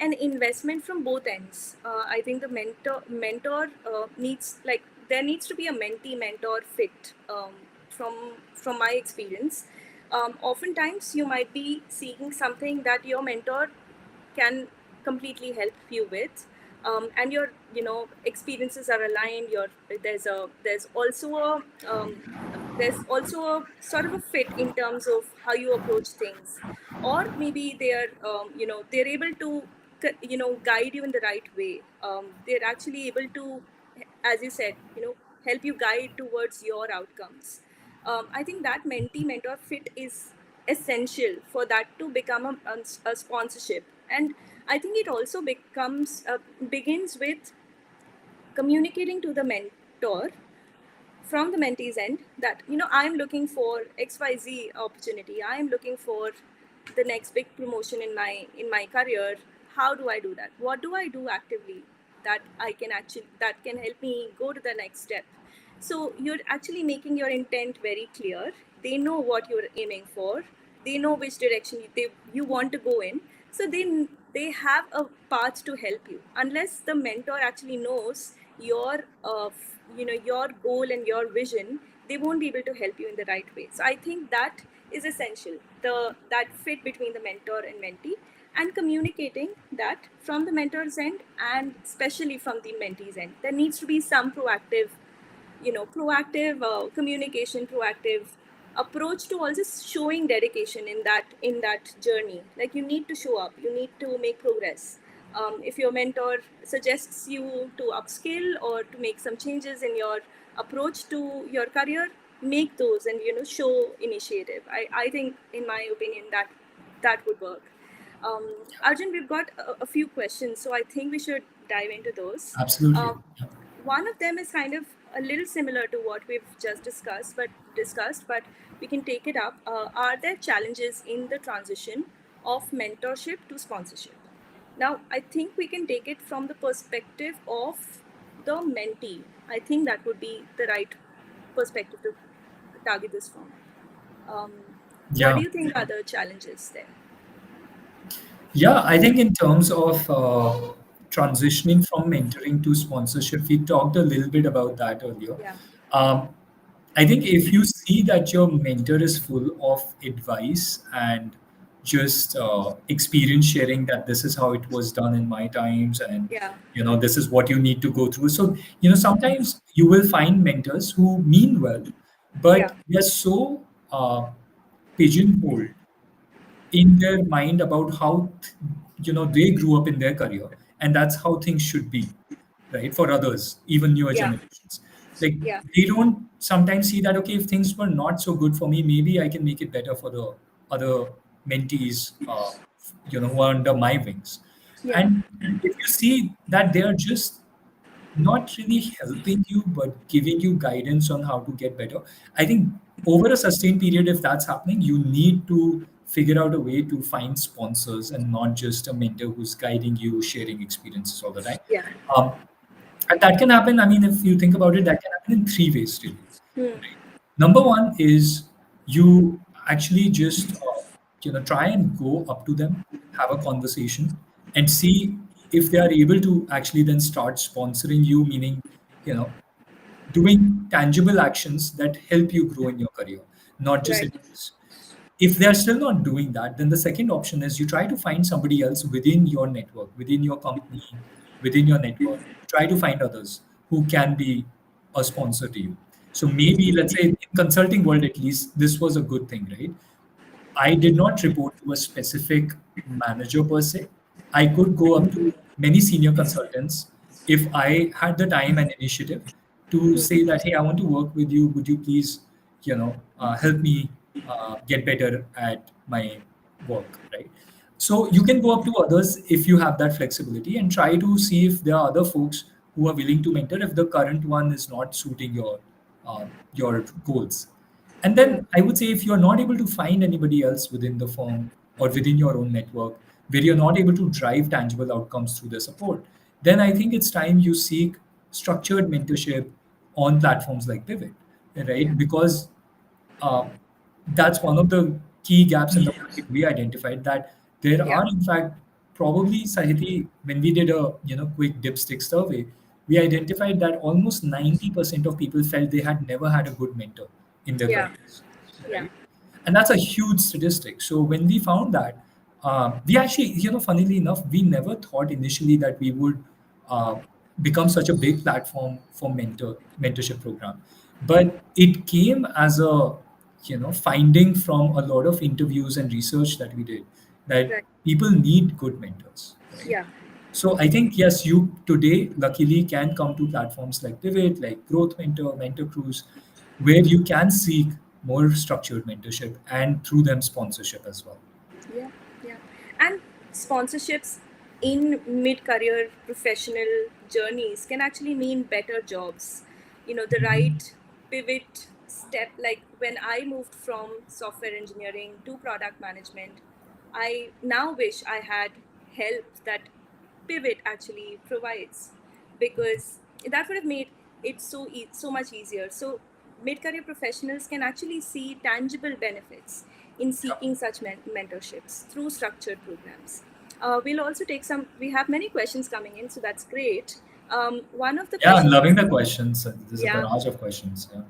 Speaker 1: an investment from both ends. I think the mentor needs, like, there needs to be a mentee mentor fit. From my experience, oftentimes you might be seeking something that your mentor can completely help you with, and your experiences are aligned. There's also a sort of a fit in terms of how you approach things, or maybe they're able to guide you in the right way. They're actually able to, as you said, help you guide towards your outcomes. I think that mentee mentor fit is essential for that to become a sponsorship. And I think it also begins with communicating to the mentor from the mentee's end that I'm looking for XYZ opportunity. I'm looking for the next big promotion in my career. How do I do that? What do I do actively that can help me go to the next step? So you're actually making your intent very clear. They know what you're aiming for. They know which direction you want to go in. So they have a path to help you. Unless the mentor actually knows your goal and your vision, they won't be able to help you in the right way. So I think that is essential. That fit between the mentor and mentee, and communicating that from the mentor's end and especially from the mentee's end. There needs to be some proactive communication, proactive approach to also showing dedication in that journey. Like, you need to show up, you need to make progress. If your mentor suggests you to upskill or to make some changes in your approach to your career, make those and show initiative. I think, in my opinion, that would work. Arjun, we've got a few questions, so I think we should dive into those.
Speaker 2: Absolutely.
Speaker 1: uh, one of them is kind of a little similar to what we've just discussed, but we can take it up. Are there challenges in the transition of mentorship to sponsorship? Now, I think we can take it from the perspective of the mentee. I think that would be the right perspective to target this from. Um, what do
Speaker 2: Yeah.
Speaker 1: you think are the challenges there?
Speaker 2: Yeah, I think in terms of transitioning from mentoring to sponsorship, we talked a little bit about that earlier.
Speaker 1: Yeah,
Speaker 2: Um, I think if you see that your mentor is full of advice and just experience sharing that this is how it was done in my times, and
Speaker 1: yeah,
Speaker 2: this is what you need to go through. So sometimes you will find mentors who mean well,
Speaker 1: yeah,
Speaker 2: but they're so pigeonholed in their mind about how they grew up in their career, and that's how things should be, right, for others, even newer
Speaker 1: yeah,
Speaker 2: generations. Like,
Speaker 1: yeah,
Speaker 2: they don't sometimes see that, okay, if things were not so good for me, maybe I can make it better for the other mentees, who are under my wings.
Speaker 1: yeah,
Speaker 2: And if you see that they are just not really helping you but giving you guidance on how to get better, I think over a sustained period, if that's happening, you need to figure out a way to find sponsors and not just a mentor who's guiding you, sharing experiences all the time.
Speaker 1: yeah.
Speaker 2: um, and that can happen, I mean, if you think about it, that can happen in three ways really.
Speaker 1: Hmm.
Speaker 2: Number one is you actually just try and go up to them, have a conversation, and see if they are able to actually then start sponsoring you, meaning you know doing tangible actions that help you grow in your career, not just
Speaker 1: Right.
Speaker 2: advice. If they are still not doing that, then the second option is you try to find somebody else within your network, within your company, within your network. Try to find others who can be a sponsor to you. So maybe, let's say, in consulting world, at least this was a good thing, right? I did not report to a specific manager per se. I could go up to many senior consultants if I had the time and initiative to say that, hey, I want to work with you. Would you please, help me get better at my work, right? So you can go up to others if you have that flexibility and try to see if there are other folks who are willing to mentor if the current one is not suiting your goals. And
Speaker 1: Yeah,
Speaker 2: then I would say if you're not able to find anybody else within the firm or within your own network where you're not able to drive tangible outcomes through the support, then I think it's time you seek structured mentorship on platforms like Pivot,
Speaker 1: yeah,
Speaker 2: right? Because uh, that's one of the key gaps in the market we identified, that there
Speaker 1: yeah,
Speaker 2: are in fact probably, Sahiti, when we did a quick dipstick survey, we identified that almost 90% of people felt they had never had a good mentor in their
Speaker 1: yeah,
Speaker 2: careers,
Speaker 1: yeah,
Speaker 2: right? And that's a huge statistic. So when we found that, we actually, funnily enough, we never thought initially that we would uh, become such a big platform for mentorship program, but it came as a finding from a lot of interviews and research that we did, that
Speaker 1: right,
Speaker 2: people need good mentors, right?
Speaker 1: yeah,
Speaker 2: So I think yes, you today luckily can come to platforms like Pivot, like Growth Mentor, Mentor Cruise, where you can seek more structured mentorship and through them sponsorship as well.
Speaker 1: yeah, yeah. And sponsorships in mid-career professional journeys can actually mean better jobs. The
Speaker 2: Mhm.
Speaker 1: right pivot step, like when I moved from software engineering to product management, I now wish I had help that pivot actually provides, because that would have made it so much easier. So mid-career professionals can actually see tangible benefits in
Speaker 2: Yeah.
Speaker 1: seeking such mentorships through structured programs. We'll also take some. We have many questions coming in, so that's great. One of the
Speaker 2: Yeah, I'm
Speaker 1: questions,
Speaker 2: loving the questions. There's a
Speaker 1: yeah,
Speaker 2: barrage of questions. Yeah.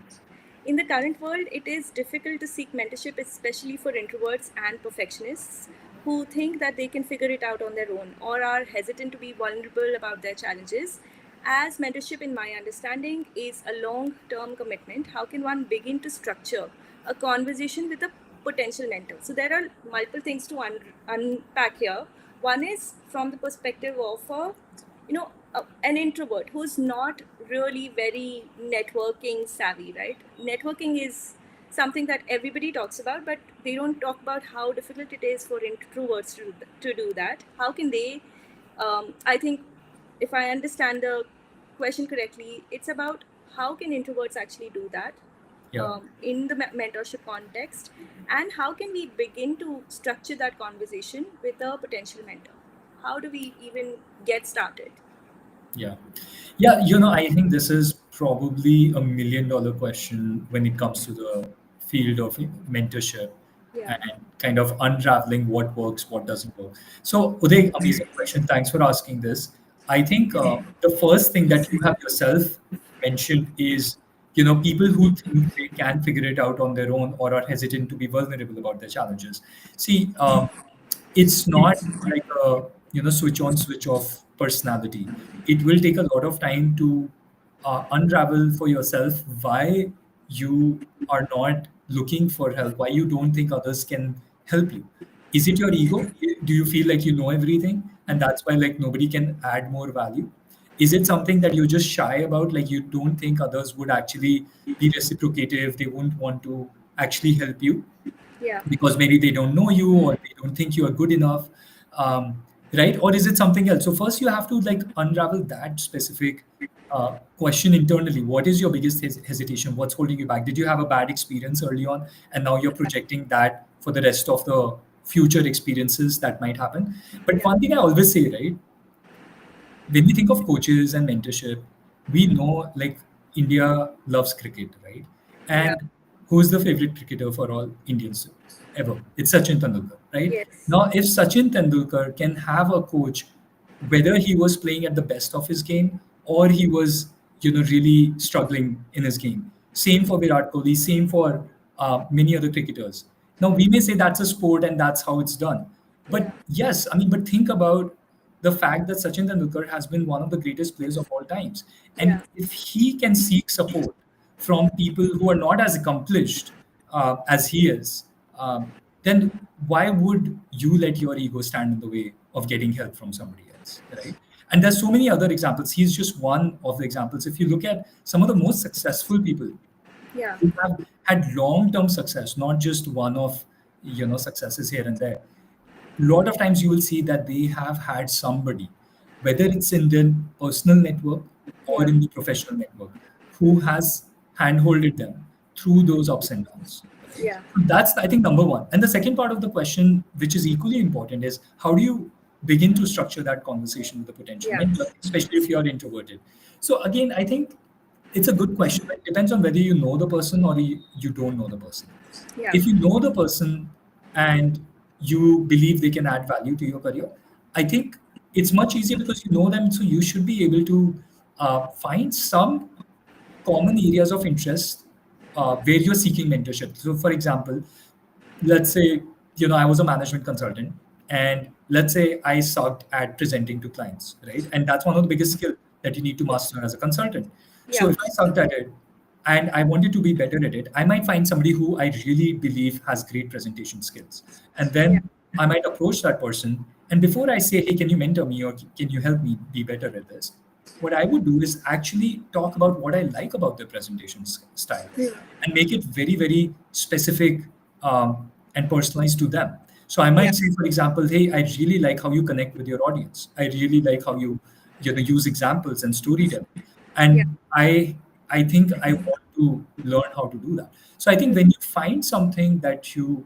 Speaker 1: in the current world, it is difficult to seek mentorship, especially for introverts and perfectionists who think that they can figure it out on their own or are hesitant to be vulnerable about their challenges. As mentorship, in my understanding, is a long term commitment, how can one begin to structure a conversation with a potential mentor? So, there are multiple things to unpack here. One is from the perspective of an introvert who's not really very networking savvy, right? Networking is something that everybody talks about, but they don't talk about how difficult it is for introverts to do that. How can they? I think, if I understand the question correctly, it's about how can introverts actually do that
Speaker 2: Yeah.
Speaker 1: in the mentorship context, and how can we begin to structure that conversation with a potential mentor? How do we even get started?
Speaker 2: Yeah. Yeah, I think this is probably $1 million question when it comes to the field of mentorship
Speaker 1: Yeah.
Speaker 2: and kind of unraveling what works, what doesn't work. So, Uday, amazing question. Thanks for asking this. I think the first thing that you have yourself mentioned is, people who think they can figure it out on their own or are hesitant to be vulnerable about their challenges. See, it's not like a switch on switch off personality. It will take a lot of time to unravel for yourself why you are not looking for help, why you don't think others can help you. Is it your ego? Do you feel like you know everything and that's why like nobody can add more value? Is it something that you're just shy about, like you don't think others would actually be reciprocative, they won't want to actually help you
Speaker 1: Yeah.
Speaker 2: because maybe they don't know you or they don't think you are good enough, right? Or is it something else? So first you have to like unravel that specific question internally. What is your biggest hesitation? What's holding you back? Did you have a bad experience early on and now you're projecting that for the rest of the future experiences that might happen? But
Speaker 1: Yeah.
Speaker 2: one thing I always say, right, when we think of coaches and mentorship, we know like India loves cricket, right?
Speaker 1: Yeah.
Speaker 2: And who's the favorite cricketer for all Indians ever? It's Sachin Tendulkar, right?
Speaker 1: Yes.
Speaker 2: Now, if Sachin Tendulkar can have a coach, whether he was playing at the best of his game or he was, really struggling in his game. Same for Virat Kohli, same for many other cricketers. Now, we may say that's a sport and that's how it's done.
Speaker 1: Yeah.
Speaker 2: But yes, I mean, but think about the fact that Sachin Tendulkar has been one of the greatest players of all times.
Speaker 1: Yeah.
Speaker 2: And if he can seek support from people who are not as accomplished as he is, then why would you let your ego stand in the way of getting help from somebody else, right? And there's so many other examples. He's just one of the examples. If you look at some of the most successful people
Speaker 1: Yeah.
Speaker 2: who have had long-term success, not just one of successes here and there. A lot of times you will see that they have had somebody, whether it's in their personal network or
Speaker 1: Yeah.
Speaker 2: in the professional network, who has handholded them through those ups and downs. Right?
Speaker 1: Yeah.
Speaker 2: So that's, I think, number one. And the second part of the question, which is equally important, is how do you begin to structure that conversation with a potential
Speaker 1: Yeah.
Speaker 2: mentor, especially if you're introverted? So again, I think it's a good question. It depends on whether you know the person or you don't know the person.
Speaker 1: Yeah.
Speaker 2: If you know the person and you believe they can add value to your career, I think it's much easier because you know them. So you should be able to find some common areas of interest where you're seeking mentorship. So, for example, let's say I was a management consultant, and let's say I sucked at presenting to clients, right? And that's one of the biggest skill that you need to master as a consultant. So
Speaker 1: Yeah.
Speaker 2: if I sucked at it and I wanted to be better at it, I might find somebody who I really believe has great presentation skills, and
Speaker 1: Yeah.
Speaker 2: then I might approach that person, and before I say, hey, can you mentor me or can you help me be better at this, what I would do is actually talk about what I like about their presentation style and make it very, very specific and personalized to them. So I
Speaker 1: Yeah.
Speaker 2: might say, for example, hey, I really like how you connect with your audience. I really like how you use examples and storytelling.
Speaker 1: Yeah.
Speaker 2: And I think I want to learn how to do that. So I think when you find something that you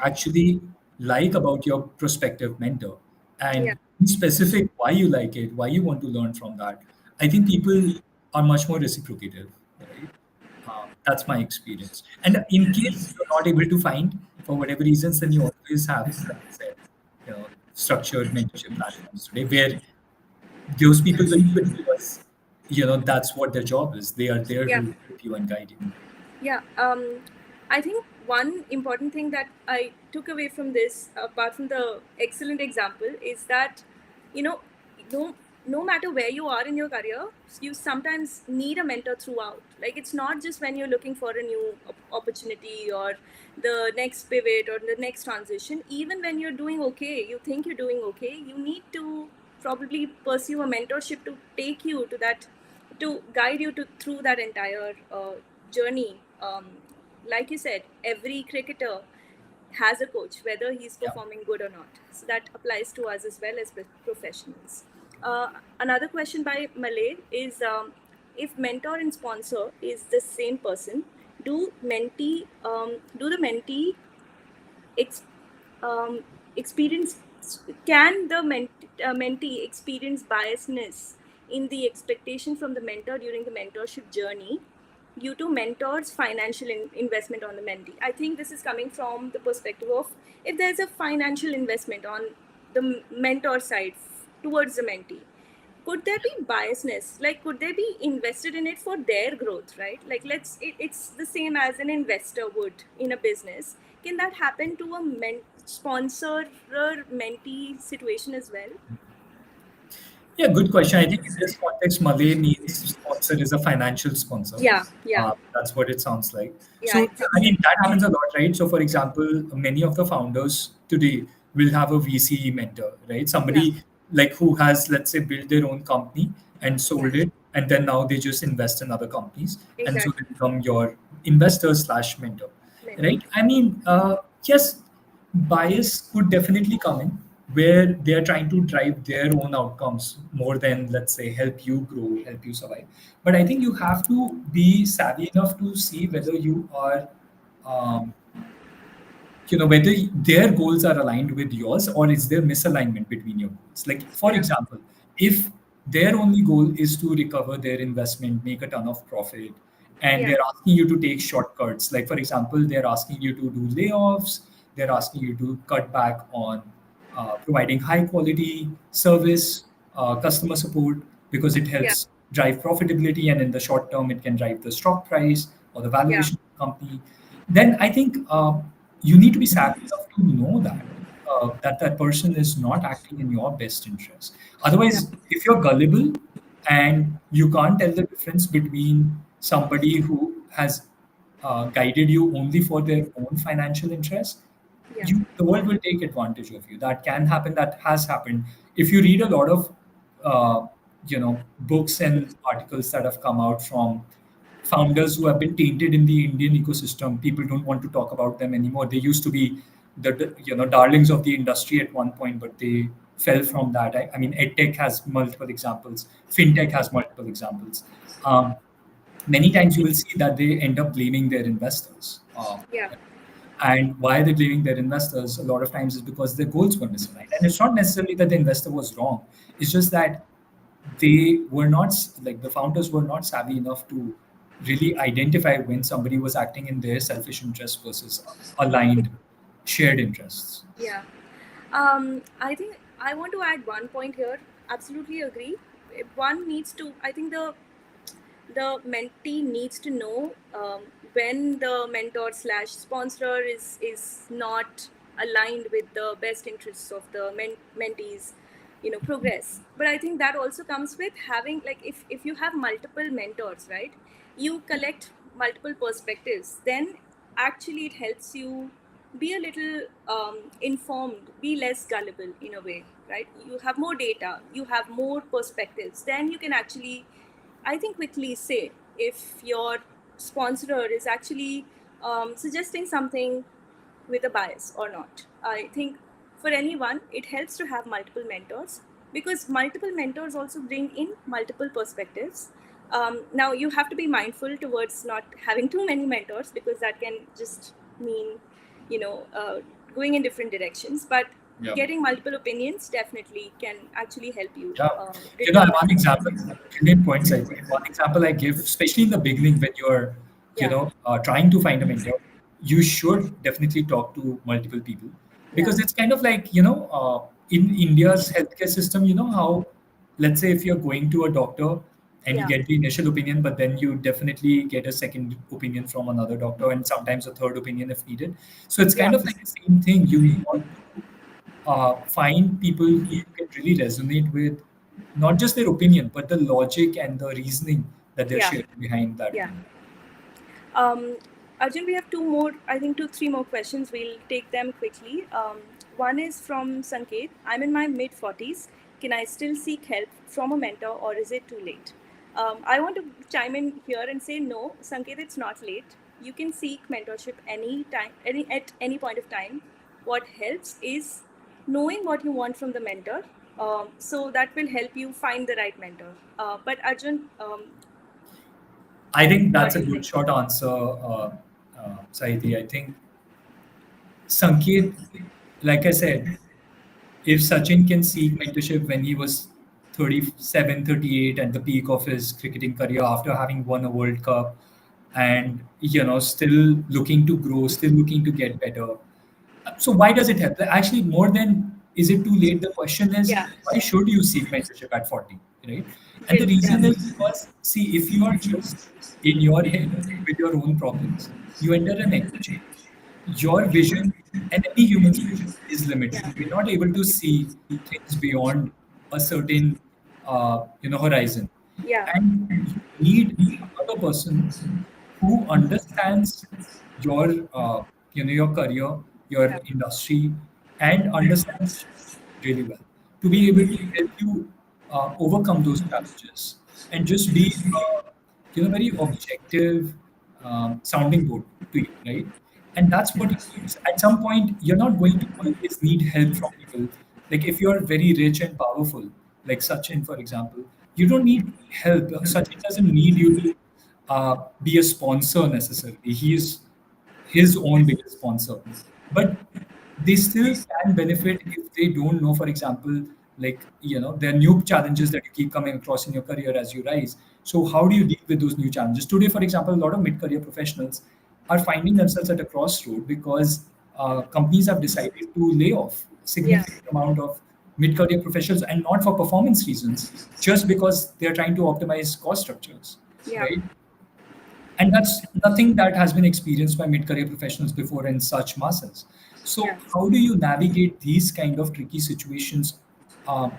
Speaker 2: actually like about your prospective mentor
Speaker 1: Yeah.
Speaker 2: and be specific why you like it, why you want to learn from that, I think people are much more reciprocative, right? That's my experience. And in case you're not able to find for whatever reasons, then you always have, like I said, structured mentorship platforms today where those people will do it because that's what their job is. They are there
Speaker 1: Yeah.
Speaker 2: to help you and guide you.
Speaker 1: Yeah. I think one important thing that I took away from this, apart from the excellent example, is that, you know, no, no matter where you are in your career, you sometimes need a mentor throughout. Like, it's not just when you're looking for a new opportunity or the next pivot or the next transition. Even when you're doing okay, you think you're doing okay, you need to probably pursue a mentorship to take you to that, to guide you to through that entire journey. Like you said, every cricketer has a coach, whether he's
Speaker 2: Yeah.
Speaker 1: performing good or not. So that applies to us as well as professionals. Another question by Malay is, if mentor and sponsor is the same person, do the mentee ex- um, experience can the mentee experience biasness in the expectation from the mentor during the mentorship journey due to mentor's financial investment on the mentee? I think this is coming from the perspective of, if there's a financial investment on the mentor side towards the mentee, could there be biasness? Like, could they be invested in it for their growth, right? Like, it's the same as an investor would in a business. Can that happen to a sponsor mentee situation as well?
Speaker 2: Yeah, good question. I think in this context, Malay means sponsor is a financial sponsor.
Speaker 1: Yeah. Yeah.
Speaker 2: That's what it sounds like.
Speaker 1: Yeah,
Speaker 2: So, I
Speaker 1: exactly.
Speaker 2: mean, that happens a lot, right? So, for example, many of the founders today will have a VC mentor, right?
Speaker 1: Yeah.
Speaker 2: Somebody like who has, let's say, built their own company and
Speaker 1: Yeah.
Speaker 2: sold it, and then now they just invest in other companies, and so they
Speaker 1: Exactly.
Speaker 2: become your investor slash mentor,
Speaker 1: Mentor.
Speaker 2: right? I mean, yes, bias could definitely come in where they are trying to drive their own outcomes more than, let's say, help you grow, help you survive. But I think you have to be savvy enough to see whether you are um, whether their goals are aligned with yours or is there misalignment between your goals. Like, for
Speaker 1: Yeah.
Speaker 2: example, if their only goal is to recover their investment, make a ton of profit, and
Speaker 1: Yeah.
Speaker 2: they're asking you to take shortcuts, like, for example, they're asking you to do layoffs, they're asking you to cut back on providing high quality service, customer support, because it
Speaker 1: Yeah.
Speaker 2: helps drive profitability, and in the short term it can drive the stock price or the
Speaker 1: Yeah.
Speaker 2: valuation of the company. Then I think you need to be savvy enough to know that that person is not acting in your best interest.
Speaker 1: Yeah,
Speaker 2: Otherwise, if you're gullible and you can't tell the difference between somebody who has guided you only for their own financial interest,
Speaker 1: yeah,
Speaker 2: you the world will take advantage of you. That can happen. That has happened. If you read a lot of books and articles that have come out from founders who have been tainted in the Indian ecosystem. People don't want to talk about them anymore. They used to be the darlings of the industry at one point, but they fell from that. I mean, edtech has multiple examples. Fintech has multiple examples. Um, Many times you will see that they end up blaming their investors.
Speaker 1: yeah,
Speaker 2: And why they're blaming their investors a lot of times is because their goals were misaligned. And it's not necessarily that the investor was wrong. It's just that they were not like the founders were not savvy enough to really identify when somebody was acting in their selfish interest versus aligned shared interests.
Speaker 1: yeah. I think I want to add one point here. Absolutely agree. One needs to, I think the mentee needs to know when the mentor slash sponsor is not aligned with the best interests of the mentees, progress. But I think that also comes with having, like, if you have multiple mentors, right, you collect multiple perspectives, then actually it helps you be a little informed, be less gullible in a way, right? You have more data, you have more perspectives, then you can actually, I think, quickly say if your sponsor is actually suggesting something with a bias or not. I think for anyone, it helps to have multiple mentors, because multiple mentors also bring in multiple perspectives. Now, you have to be mindful towards not having too many mentors, because that can just mean, you know, uh, going in different directions. But
Speaker 2: Yeah.
Speaker 1: getting multiple opinions definitely can actually help you
Speaker 2: Yeah.
Speaker 1: reduce.
Speaker 2: One example, brilliant points, I think. One example I give, especially in the beginning when you're,
Speaker 1: Yeah,
Speaker 2: trying to find a mentor, you should definitely talk to multiple people
Speaker 1: yeah,
Speaker 2: because it's kind of like, in India's healthcare system, you know how, let's say if you're going to a doctor and you
Speaker 1: yeah,
Speaker 2: get the initial opinion, but then you definitely get a second opinion from another doctor and sometimes a third opinion if needed. So it's
Speaker 1: yeah,
Speaker 2: kind of like the same thing. You want to find people who you can really resonate with, not just their opinion, but the logic and the reasoning that they're
Speaker 1: yeah,
Speaker 2: sharing behind that
Speaker 1: yeah.
Speaker 2: opinion.
Speaker 1: Arjun, we have two more, I think two, three more questions. We'll take them quickly. One is from Sanket. I'm in my mid 40s. Can I still seek help from a mentor, or is it too late? I want to chime in here and say no, Sanket, it's not late. You can seek mentorship any time, at any point of time. What helps is knowing what you want from the mentor. So that will help you find the right mentor. But Arjun,
Speaker 2: I think
Speaker 1: what
Speaker 2: that's
Speaker 1: do
Speaker 2: a
Speaker 1: you
Speaker 2: good
Speaker 1: think?
Speaker 2: short answer, Sahiti. I think Sanket, like I said, if Sachin can seek mentorship when he was 37, 38 at the peak of his cricketing career after having won a World Cup and still looking to grow, still looking to get better. So why does it help? Actually, more than is it too late, the question is
Speaker 1: Yeah,
Speaker 2: why should you seek mentorship at 40, right? And the
Speaker 1: will, yeah,
Speaker 2: reason is because see, if you are just in your head with your own problems, you enter an echo chamber. Your vision and any human's vision is limited.
Speaker 1: yeah,
Speaker 2: We're not able to see things beyond a certain horizon,
Speaker 1: yeah,
Speaker 2: and you need another person who understands your your career, your
Speaker 1: yeah,
Speaker 2: industry, and understands really well to be able to help you overcome those challenges and just be very objective sounding board to you, right? And that's what you need. At some point you're not going to always need help from people. Like if you're very rich and powerful, like Sachin for example, you don't need help. Sachin doesn't need you to be a sponsor necessarily. He is his own biggest sponsor, but they still can benefit if they don't know, for example, like there are new challenges that you keep coming across in your career as you rise. So how do you deal with those new challenges today? For example, a lot of mid-career professionals are finding themselves at a crossroad because companies have decided to lay off
Speaker 1: yeah,
Speaker 2: significant amount of mid-career professionals, and not for performance reasons, just because they're trying to optimize cost structures,
Speaker 1: yeah.
Speaker 2: right? And that's nothing that has been experienced by mid-career professionals before in such masses.
Speaker 1: Yeah.
Speaker 2: So how do you navigate these kind of tricky situations? um,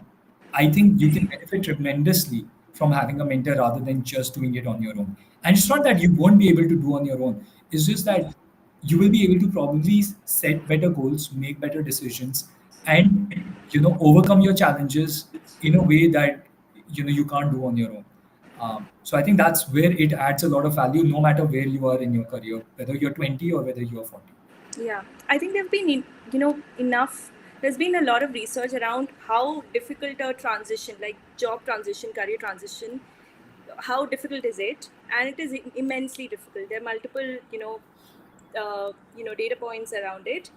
Speaker 2: I think you can benefit tremendously from having a mentor rather than just doing it on your own. And it's not that you won't be able to do on your own, it's just that you will be able to probably set better goals, make better decisions, and overcome your challenges in a way that you can't do on your own. So I think that's where it adds a lot of value, no matter where you are in your career, whether you're 20 or whether you're 40.
Speaker 1: Yeah, I think there've been, enough. There's been a lot of research around how difficult a transition, like job transition, career transition, how difficult is it, and it is immensely difficult. There are multiple, data points around it,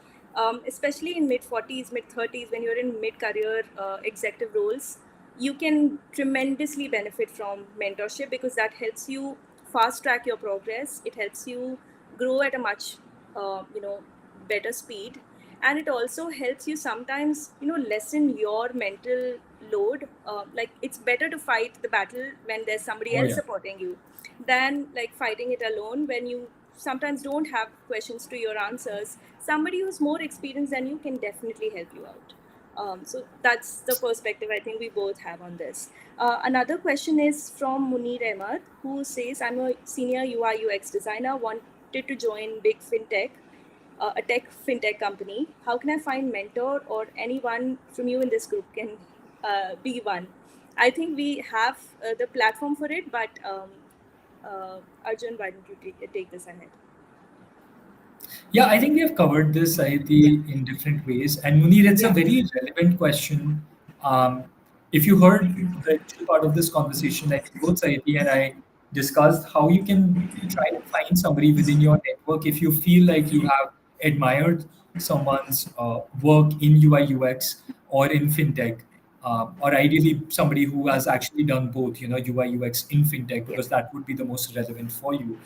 Speaker 1: especially in mid 40s, mid 30s, when you're in mid career executive roles. You can tremendously benefit from mentorship because that helps you fast track your progress. It helps you grow at a much uh, you know better speed, and it also helps you sometimes lessen your mental load. Like, it's better to fight the battle when there's somebody
Speaker 2: Oh
Speaker 1: else
Speaker 2: yeah.
Speaker 1: supporting you than like fighting it alone when you sometimes don't have questions to your answers. Somebody who's more experienced than you can definitely help you out. So that's the perspective I think we both have on this. Another question is from Munir Ahmad, who says, I'm a senior UI UX designer, wanted to join big fintech, a tech fintech company. How can I find mentor, or anyone from you in this group can be one? I think we have the platform for it, but Arjun, why don't you take this ahead?
Speaker 2: Yeah, I think we have covered this, Sahiti, in different ways. And Munir, it's a
Speaker 1: Yeah,
Speaker 2: very relevant question. Um, if you heard the initial part of this conversation, I think both Sahiti and I discussed how you can try to find somebody within your network if you feel like you have admired someone's work in UI UX or in fintech, or ideally somebody who has actually done both, UI UX in fintech,
Speaker 1: yeah,
Speaker 2: because that would be the most relevant for you.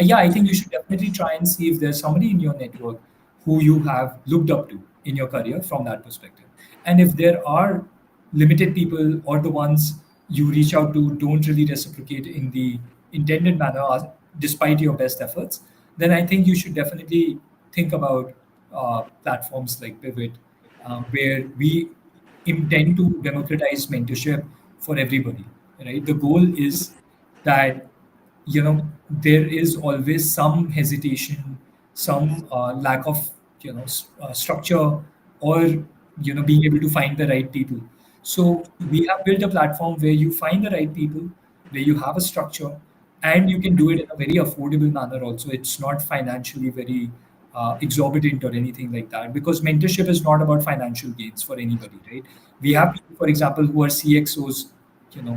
Speaker 2: Yeah, I think you should definitely try and see if there's somebody in your network who you have looked up to in your career from that perspective. And if there are limited people, or the ones you reach out to don't really reciprocate in the intended manner, despite your best efforts, then I think you should definitely think about platforms like Pivot, where we intend to democratize mentorship for everybody. Right, the goal is that there is always some hesitation, some lack of structure, or being able to find the right people. So we have built a platform where you find the right people, where you have a structure, and you can do it in a very affordable manner also. It's not financially very exorbitant or anything like that, because mentorship is not about financial gains for anybody, right? We
Speaker 1: yeah,
Speaker 2: have people, for example, who are CXOs,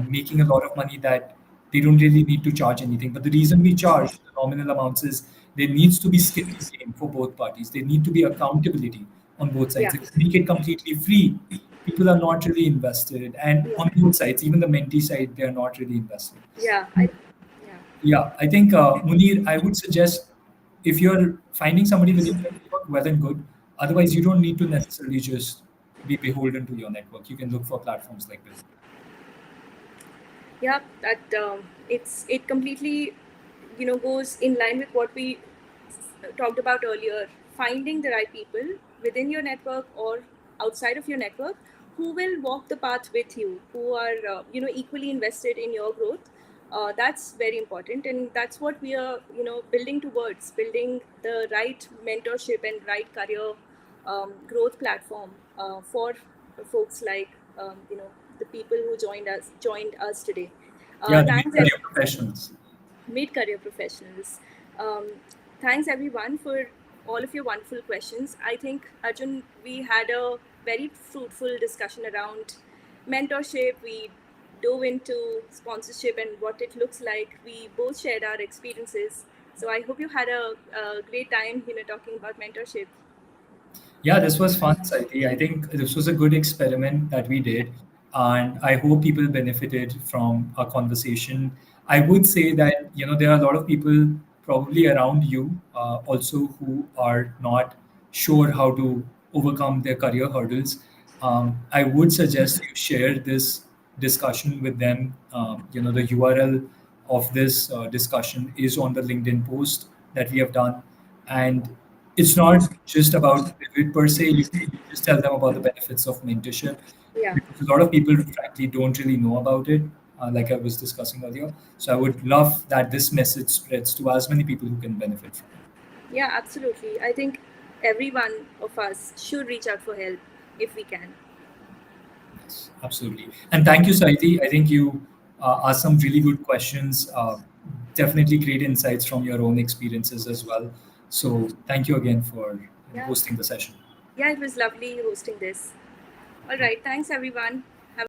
Speaker 2: making a lot of money, that they don't really need to charge anything. But the reason we charge the nominal amounts is there needs to be skin in the game for both parties. There need to be accountability on both
Speaker 1: yeah,
Speaker 2: sides. If you make it completely free, people are not really invested. And
Speaker 1: yeah,
Speaker 2: on both sides, even the mentee side, they are not really invested.
Speaker 1: yeah. Yeah,
Speaker 2: Yeah, I think, Munir, I would suggest, if you're finding somebody within your network, well and good. Otherwise, you don't need to necessarily just be beholden to your network. You can look for platforms like Pivot.
Speaker 1: yeah. That it completely goes in line with what we talked about earlier. Finding the right people within your network or outside of your network who will walk the path with you, who are equally invested in your growth. That's very important, and that's what we are building towards, building the right mentorship and right career growth platform for folks like the people who joined us today.
Speaker 2: Yeah, the
Speaker 1: Thanks,
Speaker 2: mid-career professionals.
Speaker 1: mid-career professionals. Um, Thanks everyone for all of your wonderful questions. I think, Arjun, we had a very fruitful discussion around mentorship. We dove into sponsorship and what it looks like. We both shared our experiences. So I hope you had a great time, talking about mentorship.
Speaker 2: Yeah, this was fun, Saiti. I think this was a good experiment that we did, and I hope people benefited from our conversation. I would say that there are a lot of people probably around you also who are not sure how to overcome their career hurdles. I would suggest you share this discussion with them. The URL of this discussion is on the LinkedIn post that we have done. And it's not just about Pivot per se. You can just tell them about the benefits of mentorship,
Speaker 1: Yeah.
Speaker 2: because a lot of people, frankly, don't really know about it, like I was discussing earlier. So I would love that this message spreads to as many people who can benefit from it.
Speaker 1: Yeah, absolutely. I think every one of us should reach out for help if we can.
Speaker 2: Yes, absolutely. And thank you, Saiti. I think you asked some really good questions. Definitely great insights from your own experiences as well. So thank you again for
Speaker 1: Yeah.
Speaker 2: hosting the session.
Speaker 1: Yeah, it was lovely hosting this. All right. Thanks, everyone.